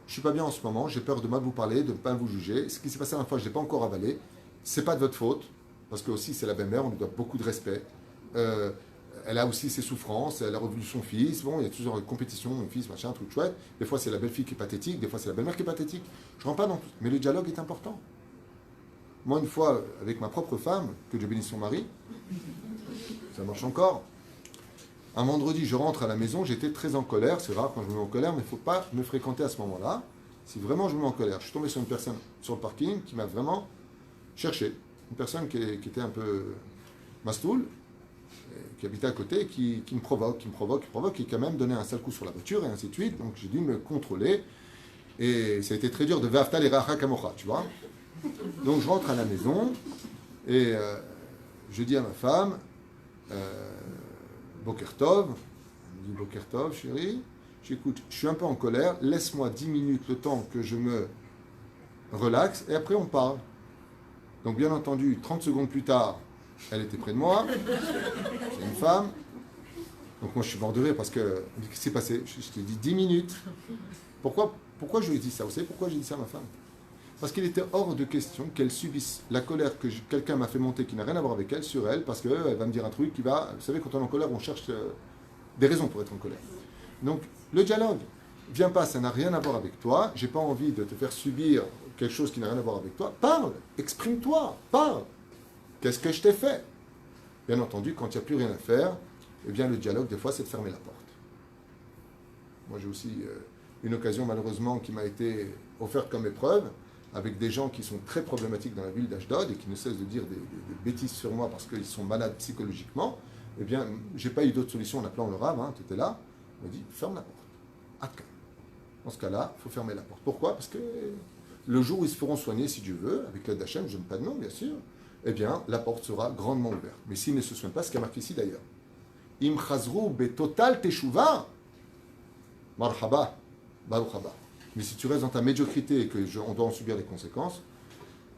je ne suis pas bien en ce moment, j'ai peur de mal vous parler, de ne pas vous juger. Ce qui s'est passé la dernière fois, je ne l'ai pas encore avalé. Ce n'est pas de votre faute, parce que aussi c'est la belle-mère, on lui doit beaucoup de respect. Elle a aussi ses souffrances, elle a revu son fils, bon, il y a toujours une compétition, un fils, machin, un truc chouette. Des fois c'est la belle-fille qui est pathétique, des fois c'est la belle-mère qui est pathétique. Je ne rentre pas dans tout. Mais le dialogue est important. Moi, une fois, avec ma propre femme, que Dieu bénisse son mari, ça marche encore. Un vendredi, je rentre à la maison, j'étais très en colère, c'est rare quand je me mets en colère, mais il ne faut pas me fréquenter à ce moment-là. Si vraiment je me mets en colère, je suis tombé sur une personne sur le parking qui m'a vraiment cherché. Une personne qui était un peu mastoul, qui habitait à côté, qui me provoque, et qui a même donné un sale coup sur la voiture, et ainsi de suite. Donc j'ai dû me contrôler, et ça a été très dur de Ve'afta l'iracha kamocha, tu vois. Donc je rentre à la maison, et je dis à ma femme, Boker Tov, elle me dit Boker Tov, chérie, j'écoute, je suis un peu en colère, laisse-moi 10 minutes le temps que je me relaxe, et après on parle. Donc bien entendu, 30 secondes plus tard, elle était près de moi, c'est une femme, donc moi je suis mort de rire parce que, qu'est-ce qui s'est passé? Je t'ai dit 10 minutes. Pourquoi je lui ai dit ça? Vous savez pourquoi j'ai dit ça à ma femme? Parce qu'il était hors de question qu'elle subisse la colère que quelqu'un m'a fait monter qui n'a rien à voir avec elle sur elle, parce qu'elle va me dire un truc qui va... Vous savez, quand on est en colère, on cherche des raisons pour être en colère. Donc, le dialogue, viens pas, ça n'a rien à voir avec toi, j'ai pas envie de te faire subir quelque chose qui n'a rien à voir avec toi. Parle, exprime-toi, parle. Qu'est-ce que je t'ai fait? Bien entendu, quand il n'y a plus rien à faire, eh bien le dialogue, des fois, c'est de fermer la porte. Moi, j'ai aussi une occasion, malheureusement, qui m'a été offerte comme épreuve. avec des gens qui sont très problématiques dans la ville d'Ashdod et qui ne cessent de dire des bêtises sur moi parce qu'ils sont malades psychologiquement, eh bien, j'ai pas eu d'autre solution en appelant le Rav, tu étais là, on m'a dit, ferme la porte. Atka. Dans ce cas-là, il faut fermer la porte. Pourquoi? Parce que le jour où ils se feront soigner, si Dieu veut, avec l'aide d'Hachem, je ne pas de nom, bien sûr, eh bien, la porte sera grandement ouverte. Mais s'ils ne se soignent pas, ce qui est marqué ici d'ailleurs, Im chazru betotal teshuva, marhaba, baruch haba. Mais si tu restes dans ta médiocrité et qu'on doit en subir les conséquences,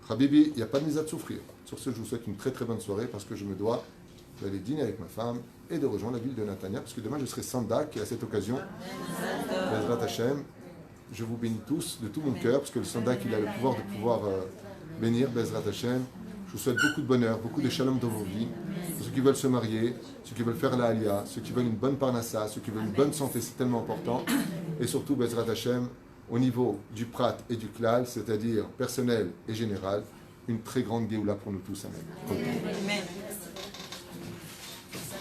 Habibi, il n'y a pas de mise à souffrir. Sur ce, je vous souhaite une très très bonne soirée parce que je me dois d'aller dîner avec ma femme et de rejoindre la ville de Netanya parce que demain je serai Sandak et à cette occasion, Bezrat Hashem, je vous bénis tous de tout mon cœur parce que le Sandak il a le pouvoir de pouvoir bénir Bezrat Hashem. Je vous souhaite beaucoup de bonheur, beaucoup de shalom dans vos vies. Pour ceux qui veulent se marier, ceux qui veulent faire la aliyah, ceux qui veulent une bonne parnassa, ceux qui veulent une bonne santé, c'est tellement important. Et surtout Bezrat Hashem, au niveau du prat et du klal, c'est-à-dire personnel et général, une très grande géoula pour nous tous. Amen. Amen.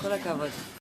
Kol hakavod.